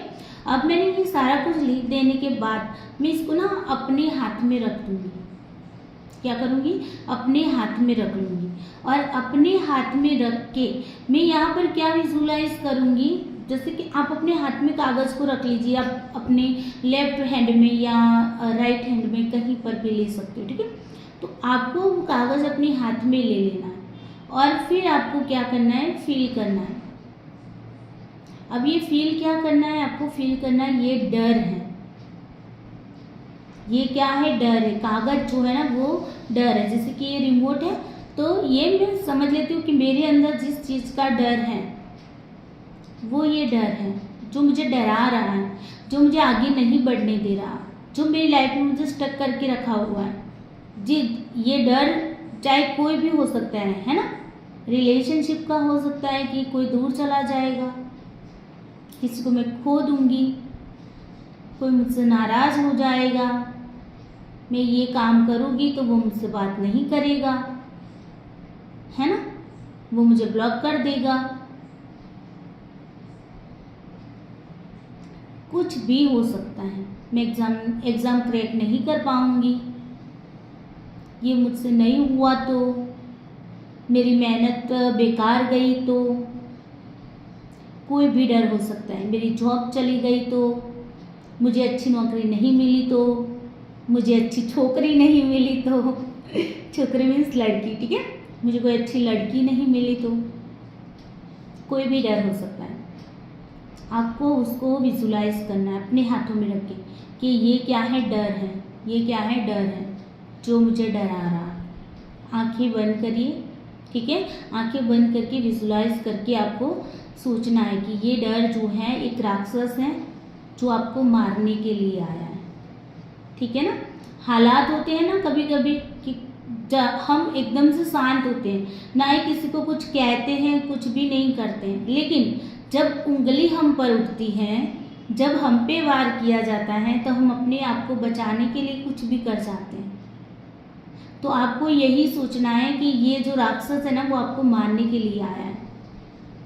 अब मैंने ये सारा कुछ लिख देने के बाद मैं इसको ना अपने हाथ में रख दूँगी। क्या करूँगी, अपने हाथ में रख लूँगी, और अपने हाथ में रख के मैं यहाँ पर क्या विजुलाइज करूँगी, जैसे कि आप अपने हाथ में कागज़ को रख लीजिए, आप अपने लेफ्ट हैंड में या राइट हैंड में कहीं पर भी ले सकते हो, ठीक है। तो आपको वो कागज़ अपने हाथ में ले लेना है, और फिर आपको क्या करना है, फील करना है। अब ये फील क्या करना है आपको, फील करना है ये डर है। ये क्या है, डर है। कागज जो है ना वो डर है। जैसे कि ये रिमोट है तो ये मैं समझ लेती हूँ कि मेरे अंदर जिस चीज़ का डर है वो ये डर है जो मुझे डरा रहा है, जो मुझे आगे नहीं बढ़ने दे रहा, जो मेरी लाइफ में मुझे स्टक करके रखा हुआ है। जी, ये डर चाहे कोई भी हो सकता है ना। रिलेशनशिप का हो सकता है कि कोई दूर चला जाएगा, किसी को मैं खो दूंगी, कोई मुझसे नाराज हो जाएगा, मैं ये काम करूँगी तो वो मुझसे बात नहीं करेगा, है ना, वो मुझे ब्लॉक कर देगा। कुछ भी हो सकता है। मैं एग्ज़ाम क्रैक नहीं कर पाऊंगी, ये मुझसे नहीं हुआ तो, मेरी मेहनत बेकार गई तो, कोई भी डर हो सकता है। मेरी जॉब चली गई तो, मुझे अच्छी नौकरी नहीं मिली तो, मुझे अच्छी छोकरी नहीं मिली तो छोकरी मीन्स लड़की, ठीक है, मुझे कोई अच्छी लड़की नहीं मिली तो, कोई भी डर हो सकता है। आपको उसको विजुलाइज करना है अपने हाथों में रख के कि ये क्या है, डर है, ये क्या है, डर है जो मुझे डरा रहा है। आंखें बंद करिए, ठीक है, आंखें बंद करके विजुलाइज करके आपको सोचना है कि ये डर जो है एक राक्षस है जो आपको मारने के लिए आया है, ठीक है ना। हालात होते हैं ना कभी कभी कि हम एकदम से शांत होते हैं, ना ही किसी को कुछ कहते हैं, कुछ भी नहीं करते हैं, लेकिन जब उंगली हम पर उठती है, जब हम पे वार किया जाता है तो हम अपने आप को बचाने के लिए कुछ भी कर जाते हैं। तो आपको यही सोचना है कि ये जो राक्षस है ना वो आपको मारने के लिए आया है।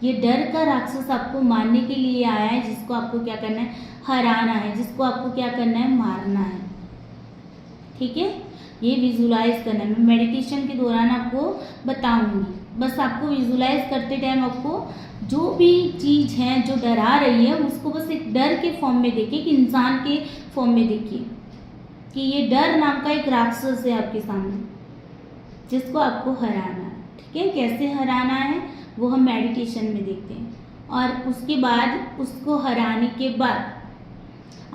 ये डर का राक्षस आपको मारने के लिए आया है, जिसको आपको क्या करना है, हराना है, जिसको आपको क्या करना है, मारना है, ठीक है। ये विजुलाइज करना है, मैं मेडिटेशन के दौरान आपको बताऊंगी। बस आपको विजुलाइज करते टाइम आपको जो भी चीज़ है जो डरा रही है उसको बस एक डर के फॉर्म में देखिए, कि इंसान के फॉर्म में देखिए कि ये डर नाम का एक राक्षस है आपके सामने जिसको आपको हराना है, ठीक है। कैसे हराना है वो हम मेडिटेशन में देखते हैं। और उसके बाद उसको हराने के बाद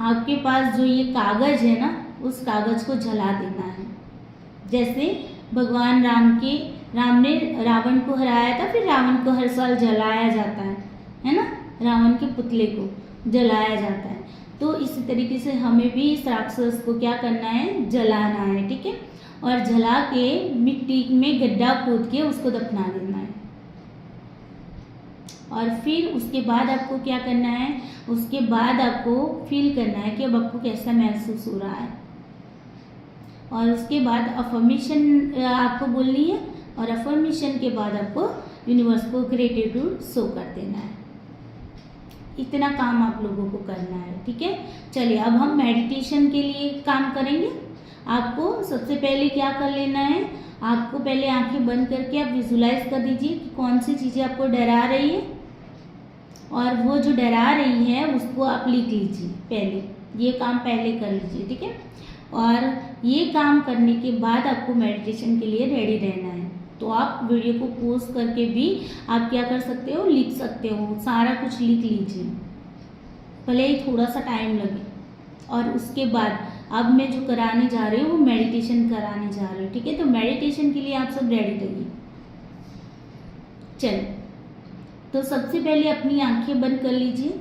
आपके पास जो ये कागज़ है ना उस कागज़ को जला देना है। जैसे भगवान राम ने रावण को हराया था, फिर रावण को हर साल जलाया जाता है ना, रावण के पुतले को जलाया जाता है। तो इसी तरीके से हमें भी इस राक्षस को क्या करना है, जलाना है, ठीक है। और जला के मिट्टी में गड्ढा खोद के उसको दफना देना है। और फिर उसके बाद आपको क्या करना है, उसके बाद आपको फील करना है कि अब आपको कैसा महसूस हो रहा है। और उसके बाद अफर्मेशन आपको बोलनी है, और अफर्मेशन के बाद आपको यूनिवर्स को ग्रेटिट्यूड शो कर देना है। इतना काम आप लोगों को करना है, ठीक है। चलिए अब हम मेडिटेशन के लिए काम करेंगे। आपको सबसे पहले क्या कर लेना है, आपको पहले आंखें बंद करके आप विजुलाइज कर दीजिए कि कौन सी चीज़ें आपको डरा रही है, और वो जो डरा रही है उसको आप लिख लीजिए। पहले ये काम पहले कर लीजिए, ठीक है। और ये काम करने के बाद आपको मेडिटेशन के लिए रेडी रहना है। तो आप वीडियो को पॉज करके भी आप क्या कर सकते हो, लिख सकते हो, सारा कुछ लिख लीजिए, भले ही थोड़ा सा टाइम लगे। और उसके बाद अब मैं जो कराने जा रही हूँ वो मेडिटेशन कराने जा रही हूँ, ठीक है। तो मेडिटेशन के लिए आप सब रेडी रहिए। चलिए, तो सबसे पहले अपनी आंखें बंद कर लीजिए।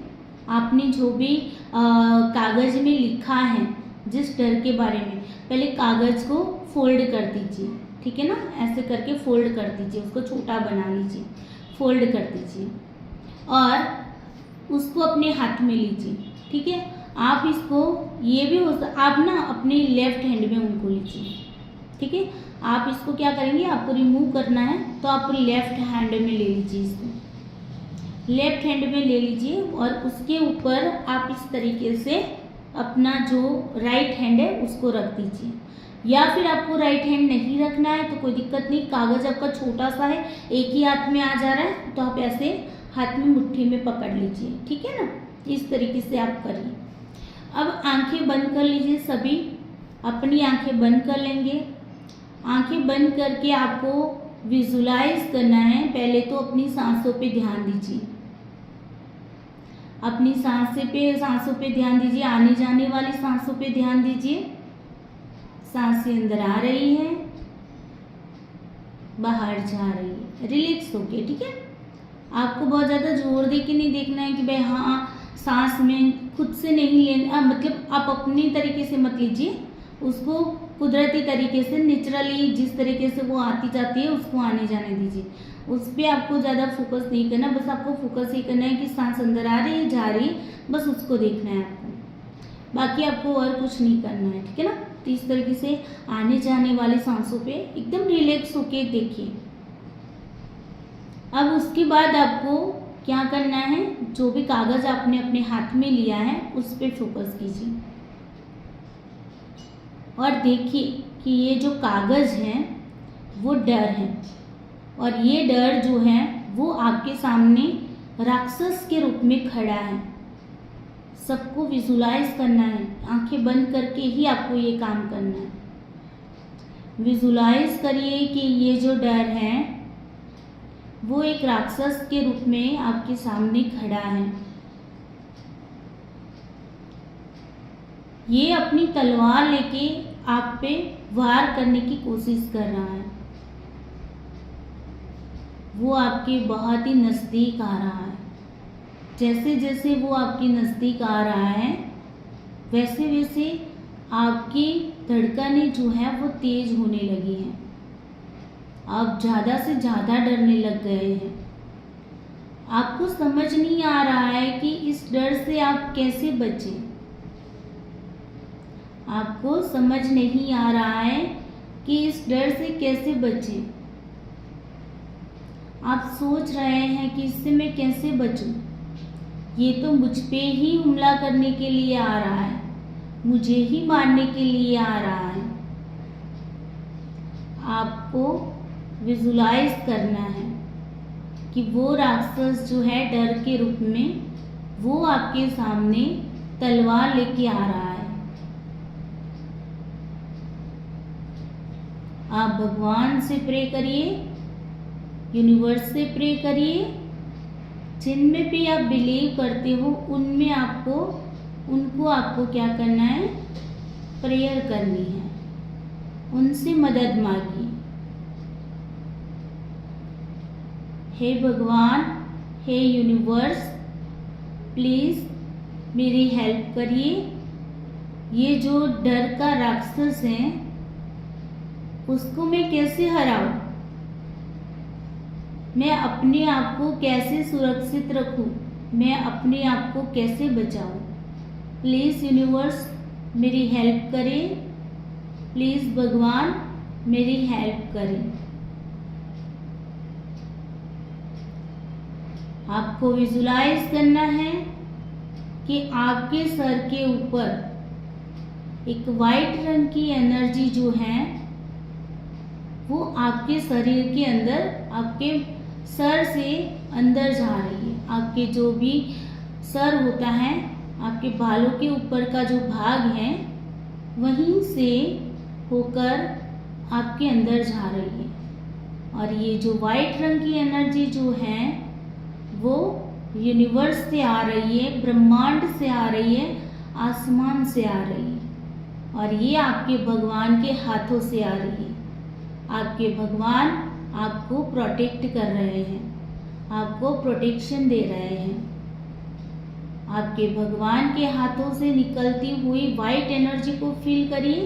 आपने जो भी कागज़ में लिखा है जिस डर के बारे में, पहले कागज़ को फोल्ड कर दीजिए, ठीक है ना। ऐसे करके फोल्ड कर दीजिए, उसको छोटा बना लीजिए, फोल्ड कर दीजिए और उसको अपने हाथ में लीजिए, ठीक है। आप इसको ये भी आप ना अपने लेफ्ट हैंड में उनको लीजिए, ठीक है। आप इसको क्या करेंगे, आपको रिमूव करना है तो आप लेफ्ट हैंड में ले लीजिए, इसको लेफ्ट हैंड में ले लीजिए। और उसके ऊपर आप इस तरीके से अपना जो राइट हैंड है उसको रख दीजिए। या फिर आपको राइट हैंड नहीं रखना है तो कोई दिक्कत नहीं, कागज़ आपका छोटा सा है, एक ही हाथ में आ जा रहा है, तो आप ऐसे हाथ में मुट्ठी में पकड़ लीजिए, ठीक है ना। इस तरीके से आप करिए। अब आंखें बंद कर लीजिए, सभी अपनी आंखें बंद कर लेंगे। आंखें बंद करके आपको विजुलाइज करना है, पहले तो अपनी सांसों पे ध्यान दीजिए। अपनी सांसों पे ध्यान दीजिए, आने जाने वाली सांसों पे ध्यान दीजिए। सांसें अंदर आ रही है, बाहर जा रही है, रिलैक्स होके, ठीक है। आपको बहुत ज़्यादा जोर दे के नहीं देखना है कि भाई हाँ सांस में खुद से नहीं लेना, मतलब आप अपनी तरीके से मत लीजिए उसको, कुदरती तरीके से नेचुरली जिस तरीके से वो आती जाती है उसको आने जाने दीजिए। उस पर आपको ज़्यादा फोकस नहीं करना, बस आपको फोकस ये करना है कि सांस अंदर आ रही है जा रही है, बस उसको देखना है आपको, बाकी आपको और कुछ नहीं करना है, ठीक है ना। तो इस तरीके से आने जाने वाली सांसों पे एकदम रिलैक्स होके देखिए। अब उसके बाद आपको क्या करना है, जो भी कागज आपने अपने हाथ में लिया है उस पर फोकस कीजिए और देखिए कि ये जो कागज है वो डर है, और ये डर जो है वो आपके सामने राक्षस के रूप में खड़ा है। सबको विजुलाइज करना है, आंखें बंद करके ही आपको ये काम करना है। विजुलाइज करिए कि ये जो डर है वो एक राक्षस के रूप में आपके सामने खड़ा है। ये अपनी तलवार लेके आप पे वार करने की कोशिश कर रहा है। वो आपके बहुत ही नज़दीक आ रहा है। जैसे जैसे वो आपके नज़दीक आ रहा है वैसे वैसे आपकी धड़कनें जो है वो तेज होने लगी हैं। आप ज़्यादा से ज़्यादा डरने लग गए हैं। आपको समझ नहीं आ रहा है कि इस डर से आप कैसे बचें। आपको समझ नहीं आ रहा है कि इस डर से कैसे बचें। आप सोच रहे हैं कि इससे मैं कैसे बचूं। ये तो मुझ पे ही हमला करने के लिए आ रहा है, मुझे ही मारने के लिए आ रहा है। आपको विजुलाइज करना है कि वो राक्षस जो है डर के रूप में वो आपके सामने तलवार लेके आ रहा है। आप भगवान से प्रे करिए, यूनिवर्स से प्रे करिए, जिनमें भी आप बिलीव करते हो उनमें उनको आपको क्या करना है, प्रेयर करनी है, उनसे मदद मांगिए। हे भगवान, हे यूनिवर्स, प्लीज़ मेरी हेल्प करिए। ये जो डर का राक्षस है उसको मैं कैसे हराऊं, मैं अपने आप को कैसे सुरक्षित रखूं, मैं अपने आप को कैसे बचाऊं। प्लीज़ यूनिवर्स मेरी हेल्प करें, प्लीज़ भगवान मेरी हेल्प करें। आपको विजुलाइज करना है कि आपके सर के ऊपर एक वाइट रंग की एनर्जी जो है वो आपके शरीर के अंदर, आपके सर से अंदर जा रही है। आपके जो भी सर होता है, आपके बालों के ऊपर का जो भाग है वहीं से होकर आपके अंदर जा रही है। और ये जो वाइट रंग की एनर्जी जो है वो यूनिवर्स से आ रही है, ब्रह्मांड से आ रही है, आसमान से आ रही है, और ये आपके भगवान के हाथों से आ रही है। आपके भगवान आपको प्रोटेक्ट कर रहे हैं, आपको प्रोटेक्शन दे रहे हैं। आपके भगवान के हाथों से निकलती हुई वाइट एनर्जी को फील करिए,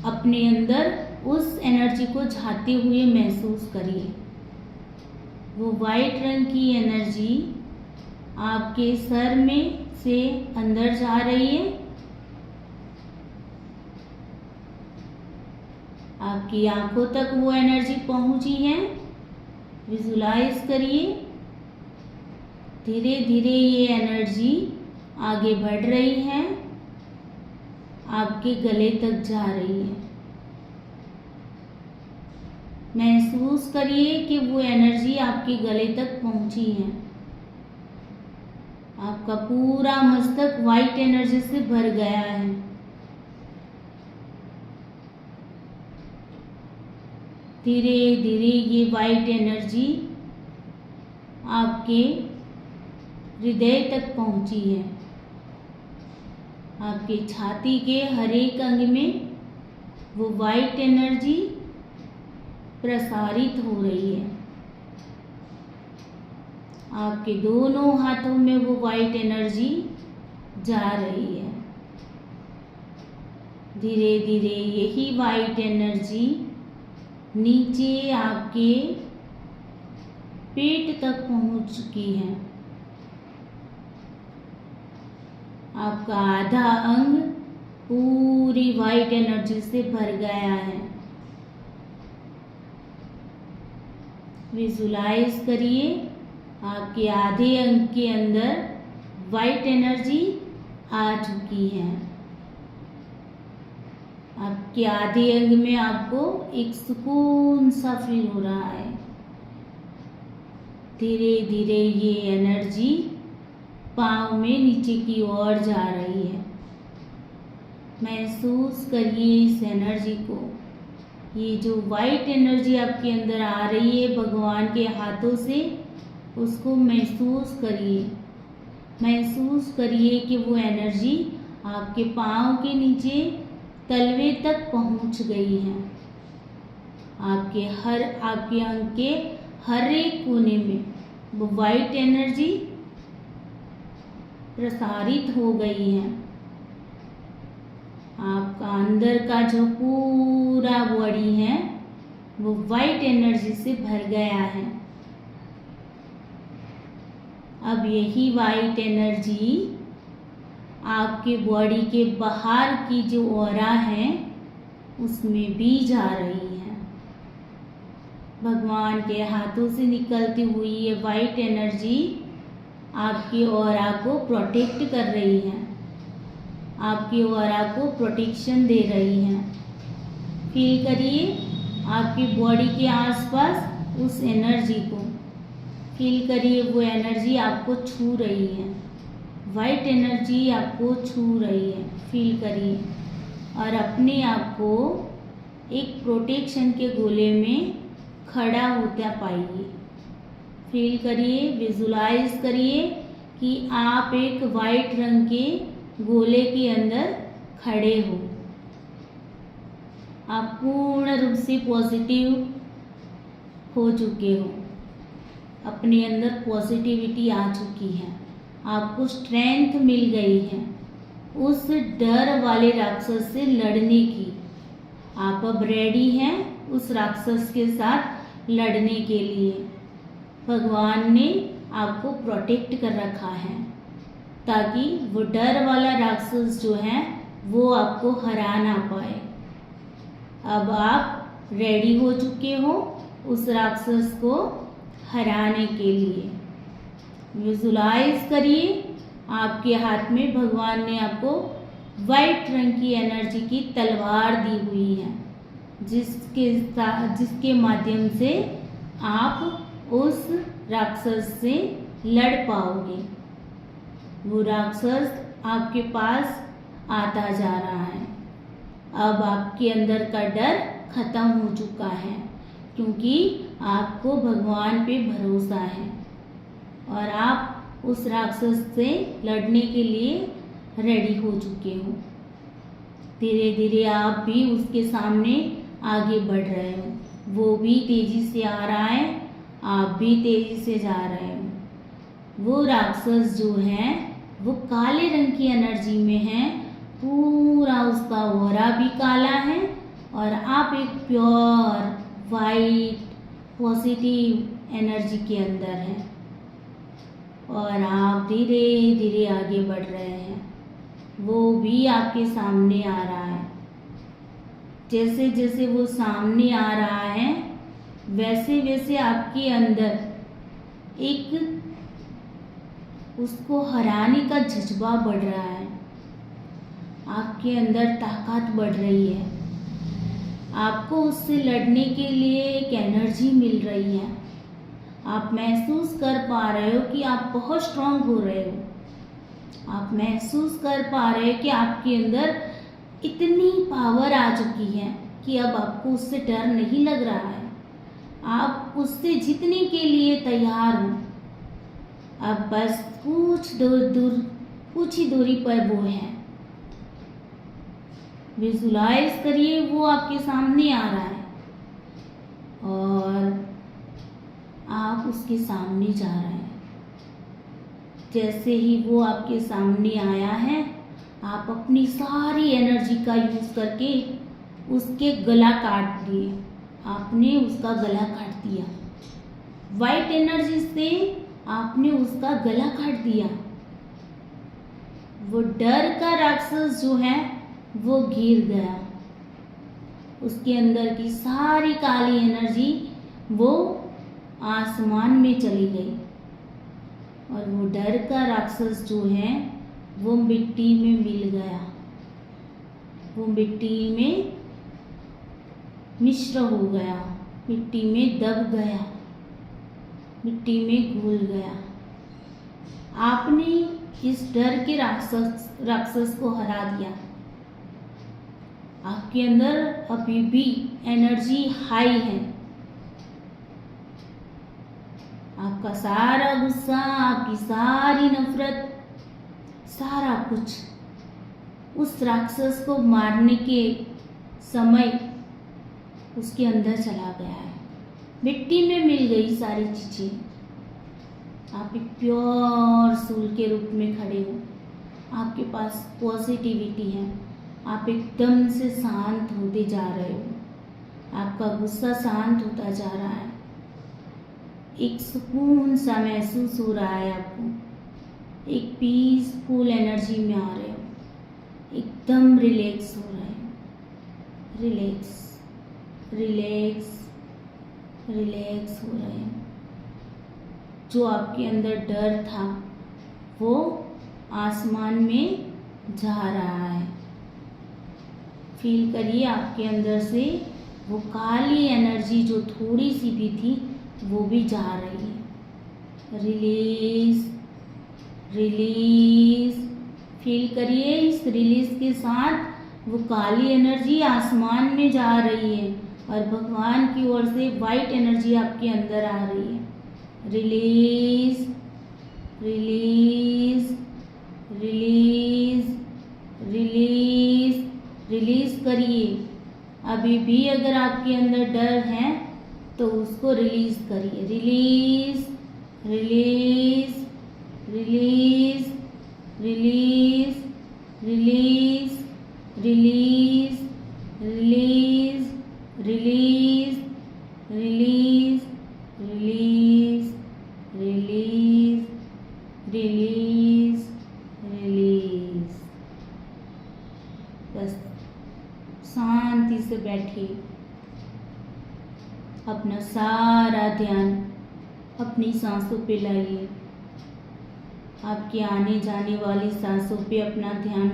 अपने अंदर उस एनर्जी को झाते हुए महसूस करिए। वो वाइट रंग की एनर्जी आपके सर में से अंदर जा रही है, आपकी आंखों तक वो एनर्जी पहुंची है। विजुलाइज करिए, धीरे धीरे ये एनर्जी आगे बढ़ रही है, आपके गले तक जा रही है। महसूस करिए कि वो एनर्जी आपके गले तक पहुंची है। आपका पूरा मस्तक वाइट एनर्जी से भर गया है। धीरे धीरे ये वाइट एनर्जी आपके हृदय तक पहुंची है। आपके छाती के हर एक अंग में वो वाइट एनर्जी प्रसारित हो रही है। आपके दोनों हाथों में वो वाइट एनर्जी जा रही है। धीरे धीरे यही वाइट एनर्जी नीचे आपके पेट तक पहुंच चुकी है। आपका आधा अंग पूरी वाइट एनर्जी से भर गया है। विजुलाइज करिए आपके आधे अंग के अंदर वाइट एनर्जी आ चुकी है। आपके आधे अंग में आपको एक सुकून सा फील हो रहा है। धीरे धीरे ये एनर्जी पाँव में नीचे की ओर जा रही है। महसूस करिए इस एनर्जी को। ये जो वाइट एनर्जी आपके अंदर आ रही है भगवान के हाथों से, उसको महसूस करिए। महसूस करिए कि वो एनर्जी आपके पाँव के नीचे तलवे तक पहुंच गई है। आपके अंग के हर एक कोने में वो वाइट एनर्जी प्रसारित हो गई है। आपका अंदर का जो पूरा बॉडी है वो वाइट एनर्जी से भर गया है। अब यही वाइट एनर्जी आपके बॉडी के बाहर की जो ऑरा है उसमें भी जा रही है। भगवान के हाथों से निकलती हुई ये वाइट एनर्जी आपकी ऑरा को प्रोटेक्ट कर रही है। आपकी ऑरा को प्रोटेक्शन दे रही है। फील करिए आपकी बॉडी के आसपास उस एनर्जी को। फील करिए वो एनर्जी आपको छू रही है। वाइट एनर्जी आपको छू रही है। फील करिए और अपने आप को एक प्रोटेक्शन के गोले में खड़ा होता पाइए। फील करिए, विजुलाइज करिए कि आप एक वाइट रंग के गोले के अंदर खड़े हो। आप पूर्ण रूप से पॉजिटिव हो चुके हो। अपने अंदर पॉजिटिविटी आ चुकी है। आपको स्ट्रेंथ मिल गई है उस डर वाले राक्षस से लड़ने की। आप अब रेडी हैं उस राक्षस के साथ लड़ने के लिए। भगवान ने आपको प्रोटेक्ट कर रखा है ताकि वो डर वाला राक्षस जो है वो आपको हरा ना पाए। अब आप रेडी हो चुके हो उस राक्षस को हराने के लिए। विजुलाइज करिए आपके हाथ में भगवान ने आपको वाइट रंग की एनर्जी की तलवार दी हुई है, जिसके माध्यम से आप उस राक्षस से लड़ पाओगे। वो राक्षस आपके पास आता जा रहा है। अब आपके अंदर का डर खत्म हो चुका है क्योंकि आपको भगवान पे भरोसा है और आप उस राक्षस से लड़ने के लिए रेडी हो चुके हो। धीरे धीरे आप भी उसके सामने आगे बढ़ रहे हो। वो भी तेजी से आ रहा है, आप भी तेजी से जा रहे हो। वो राक्षस जो है वो काले रंग की एनर्जी में है। पूरा उसका ऑरा भी काला है और आप एक प्योर वाइट पॉजिटिव एनर्जी के अंदर हैं और आप धीरे धीरे आगे बढ़ रहे हैं। वो भी आपके सामने आ रहा है। जैसे जैसे वो सामने आ रहा है वैसे वैसे आपके अंदर एक उसको हराने का जज्बा बढ़ रहा है। आपके अंदर ताकत बढ़ रही है। आपको उससे लड़ने के लिए एक एनर्जी मिल रही है। आप महसूस कर पा रहे हो कि आप बहुत स्ट्रांग हो रहे हो। आप महसूस कर पा रहे हो कि आपके अंदर इतनी पावर आ चुकी है कि अब आपको उससे डर नहीं लग रहा है। आप उससे जीतने के लिए तैयार हो। अब बस कुछ ही दूरी पर वो है। विजुलाइज करिए वो आपके सामने आ रहा है और आप उसके सामने जा रहे हैं। जैसे ही वो आपके सामने आया है, आप अपनी सारी एनर्जी का यूज करके उसके गला काट दिए। आपने उसका गला काट दिया। वाइट एनर्जी से आपने उसका गला काट दिया। वो डर का राक्षस जो है वो गिर गया। उसके अंदर की सारी काली एनर्जी वो आसमान में चली गई और वो डर का राक्षस जो है वो मिट्टी में मिल गया। वो मिट्टी में मिश्र हो गया, मिट्टी में दब गया, मिट्टी में घुल गया। आपने इस डर के राक्षस को हरा दिया। आपके अंदर अभी भी एनर्जी हाई है। आपका सारा गुस्सा, आपकी सारी नफरत, सारा कुछ उस राक्षस को मारने के समय उसके अंदर चला गया है। मिट्टी में मिल गई सारी चीजें। आप एक प्योर सोल के रूप में खड़े हो। आपके पास पॉजिटिविटी है। आप एकदम से शांत होते जा रहे हो। आपका गुस्सा शांत होता जा रहा है। एक सुकून सा महसूस हो रहा है आपको। एक पीसफुल एनर्जी में आ रहे हो। एकदम रिलैक्स हो रहे हैं। रिलैक्स रिलैक्स रिलैक्स हो रहे हैं। जो आपके अंदर डर था वो आसमान में जा रहा है। फील करिए आपके अंदर से वो काली एनर्जी जो थोड़ी सी भी थी वो भी जा रही है। Release release. फील करिए इस रिलीज के साथ वो काली एनर्जी आसमान में जा रही है और भगवान की ओर से वाइट एनर्जी आपके अंदर आ रही है। Release release release release release करिए। अभी भी अगर आपके अंदर डर है तो उसको रिलीज करिए। Release release release release release release release release release release release release release. बस शांति से बैठिए। अपना सारा ध्यान अपनी सांसों पे लाइए। आपकी आने जाने वाली सांसों पे अपना ध्यान,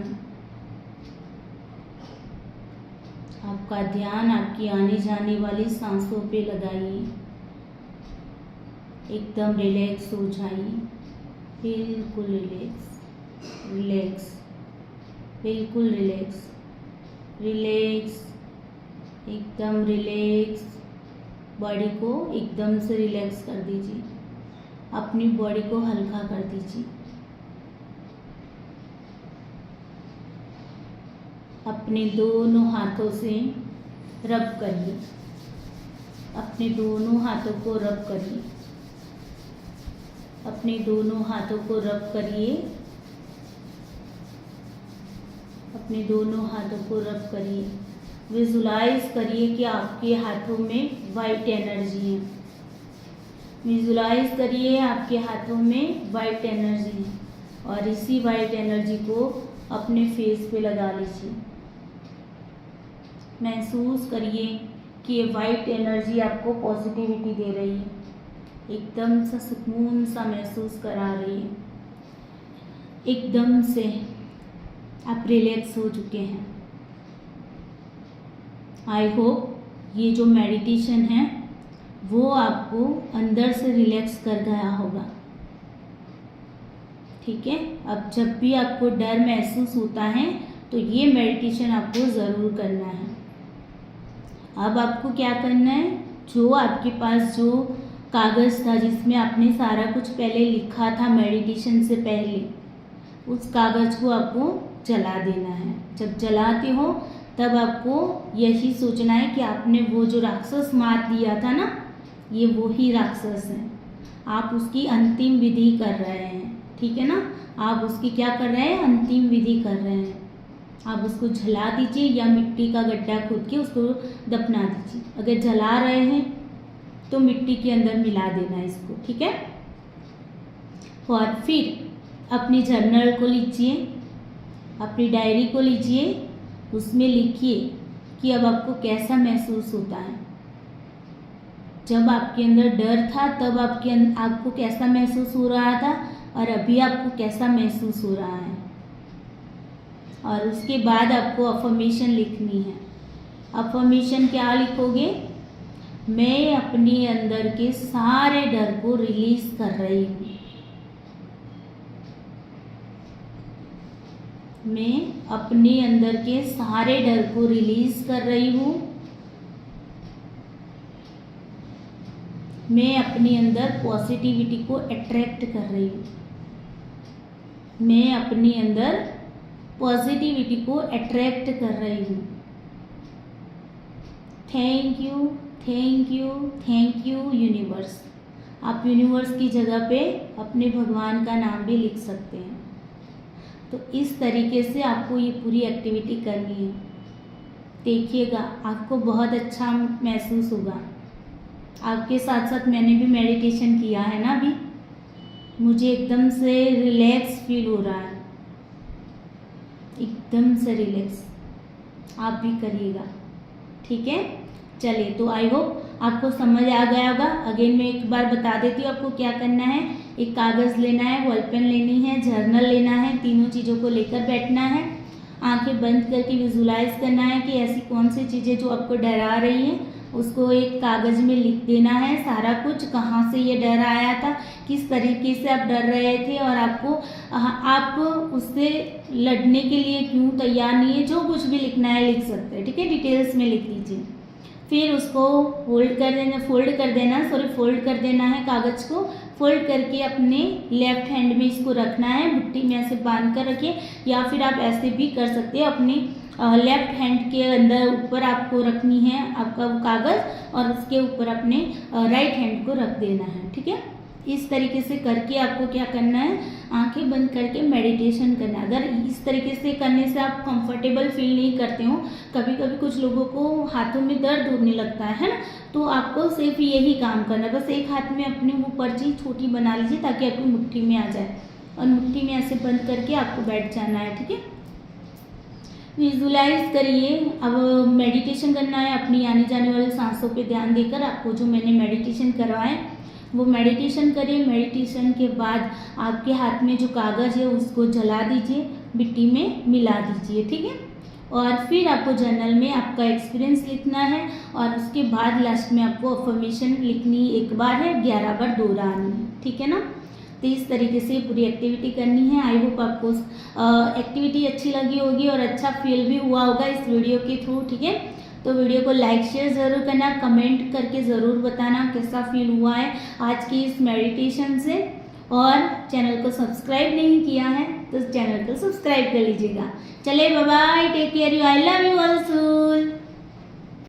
आपका ध्यान आपकी आने जाने वाली सांसों पे लगाइए। एकदम रिलैक्स हो जाइए। बिल्कुल रिलैक्स रिलैक्स बिल्कुल रिलैक्स रिलैक्स एकदम रिलैक्स। बॉडी को एकदम से रिलैक्स कर दीजिए। अपनी बॉडी को हल्का कर दीजिए। अपने दोनों हाथों से रब करिए। अपने दोनों हाथों को रब करिए। अपने दोनों हाथों को रब करिए। अपने दोनों हाथों को रब करिए। विजुलाइज करिए कि आपके हाथों में वाइट एनर्जी है। विजुलाइज करिए आपके हाथों में वाइट एनर्जी है और इसी वाइट एनर्जी को अपने फेस पे लगा लीजिए। महसूस करिए कि ये वाइट एनर्जी आपको पॉजिटिविटी दे रही है। एकदम सा सुकून सा महसूस करा रही है। एकदम से आप रिलैक्स हो चुके हैं। आई होप ये जो मेडिटेशन है वो आपको अंदर से रिलैक्स कर गया होगा। ठीक है, अब जब भी आपको डर महसूस होता है तो ये मेडिटेशन आपको ज़रूर करना है। अब आपको क्या करना है, जो आपके पास जो कागज़ था जिसमें आपने सारा कुछ पहले लिखा था मेडिटेशन से पहले, उस कागज़ को आपको जला देना है। जब जलाते हो तब आपको यही सोचना है कि आपने वो जो राक्षस मार दिया था ना, ये वो ही राक्षस है। आप उसकी अंतिम विधि कर रहे हैं, ठीक है ना। आप उसकी क्या कर रहे हैं, अंतिम विधि कर रहे हैं। आप उसको जला दीजिए या मिट्टी का गड्ढा खोद के उसको दफना दीजिए। अगर जला रहे हैं तो मिट्टी के अंदर मिला देना इसको, ठीक है। और फिर अपनी जर्नल को लीजिए, अपनी डायरी को लीजिए, उसमें लिखिए कि अब आपको कैसा महसूस होता है। जब आपके अंदर डर था तब आपको कैसा महसूस हो रहा था, और अभी आपको कैसा महसूस हो रहा है। और उसके बाद आपको अफर्मेशन लिखनी है। अफर्मेशन क्या लिखोगे, मैं अपने अंदर के सारे डर को रिलीज कर रही हूँ। मैं अपने अंदर के सारे डर को रिलीज कर रही हूँ। मैं अपने अंदर पॉजिटिविटी को अट्रैक्ट कर रही हूँ। मैं अपने अंदर पॉजिटिविटी को अट्रैक्ट कर रही हूँ। Thank you, thank you, thank you universe. आप यूनिवर्स की जगह पे अपने भगवान का नाम भी लिख सकते हैं। तो इस तरीके से आपको ये पूरी एक्टिविटी करनी है। देखिएगा आपको बहुत अच्छा महसूस होगा। आपके साथ साथ मैंने भी मेडिटेशन किया है ना अभी, मुझे एकदम से रिलैक्स फील हो रहा है, एकदम से रिलैक्स। आप भी करिएगा, ठीक है। चलिए, तो आई होप आपको समझ आ गया होगा। अगेन मैं एक बार बता देती हूँ आपको क्या करना है। एक कागज़ लेना है, बॉल पेन लेनी है, जर्नल लेना है, तीनों चीज़ों को लेकर बैठना है। आंखें बंद करके विजुलाइज करना है कि ऐसी कौन सी चीज़ें जो आपको डरा रही हैं उसको एक कागज़ में लिख देना है। सारा कुछ, कहाँ से ये डर आया था, किस तरीके से आप डर रहे थे, और आप उससे लड़ने के लिए क्यों तैयार नहीं है, जो कुछ भी लिखना है लिख सकते हैं, ठीक है। डिटेल्स में लिख दीजिए। फिर उसको फोल्ड कर देना है। कागज़ को फोल्ड करके अपने लेफ्ट हैंड में इसको रखना है, मुट्ठी में ऐसे बांध कर रखिए, या फिर आप ऐसे भी कर सकते हैं। अपनी लेफ्ट हैंड के अंदर ऊपर आपको रखनी है आपका वो कागज़, और उसके ऊपर अपने राइट हैंड को रख देना है, ठीक है। इस तरीके से करके आपको क्या करना है, आंखें बंद करके मेडिटेशन करना है। अगर इस तरीके से करने से आप कंफर्टेबल फील नहीं करते हो, कभी कभी कुछ लोगों को हाथों में दर्द होने लगता है ना, तो आपको सिर्फ यही काम करना है। बस एक हाथ में अपनी वो पर्ची छोटी बना लीजिए ताकि आपकी मुट्ठी में आ जाए, और मुट्ठी में ऐसे बंद करके आपको बैठ जाना है, ठीक है। विजुलाइज करिए। अब मेडिटेशन करना है, अपनी आने जाने वाली सांसों पे ध्यान देकर आपको जो मैंने मेडिटेशन करवाए वो मेडिटेशन करिए। मेडिटेशन के बाद आपके हाथ में जो कागज़ है उसको जला दीजिए, मिट्टी में मिला दीजिए, ठीक है। और फिर आपको जर्नल में आपका एक्सपीरियंस लिखना है, और उसके बाद लास्ट में आपको अफर्मेशन लिखनी एक बार है, 11 बार दोहरानी है, ठीक है ना। तो इस तरीके से पूरी एक्टिविटी करनी है। आई होप आपको एक्टिविटी अच्छी लगी होगी और अच्छा फील भी हुआ होगा इस वीडियो के थ्रू, ठीक है। तो वीडियो को लाइक शेयर ज़रूर करना, कमेंट करके ज़रूर बताना कैसा फील हुआ है आज की इस मेडिटेशन से। और चैनल को सब्सक्राइब नहीं किया है तो चैनल को सब्सक्राइब कर लीजिएगा। चलिए, bye bye, take care you, I love you all soul.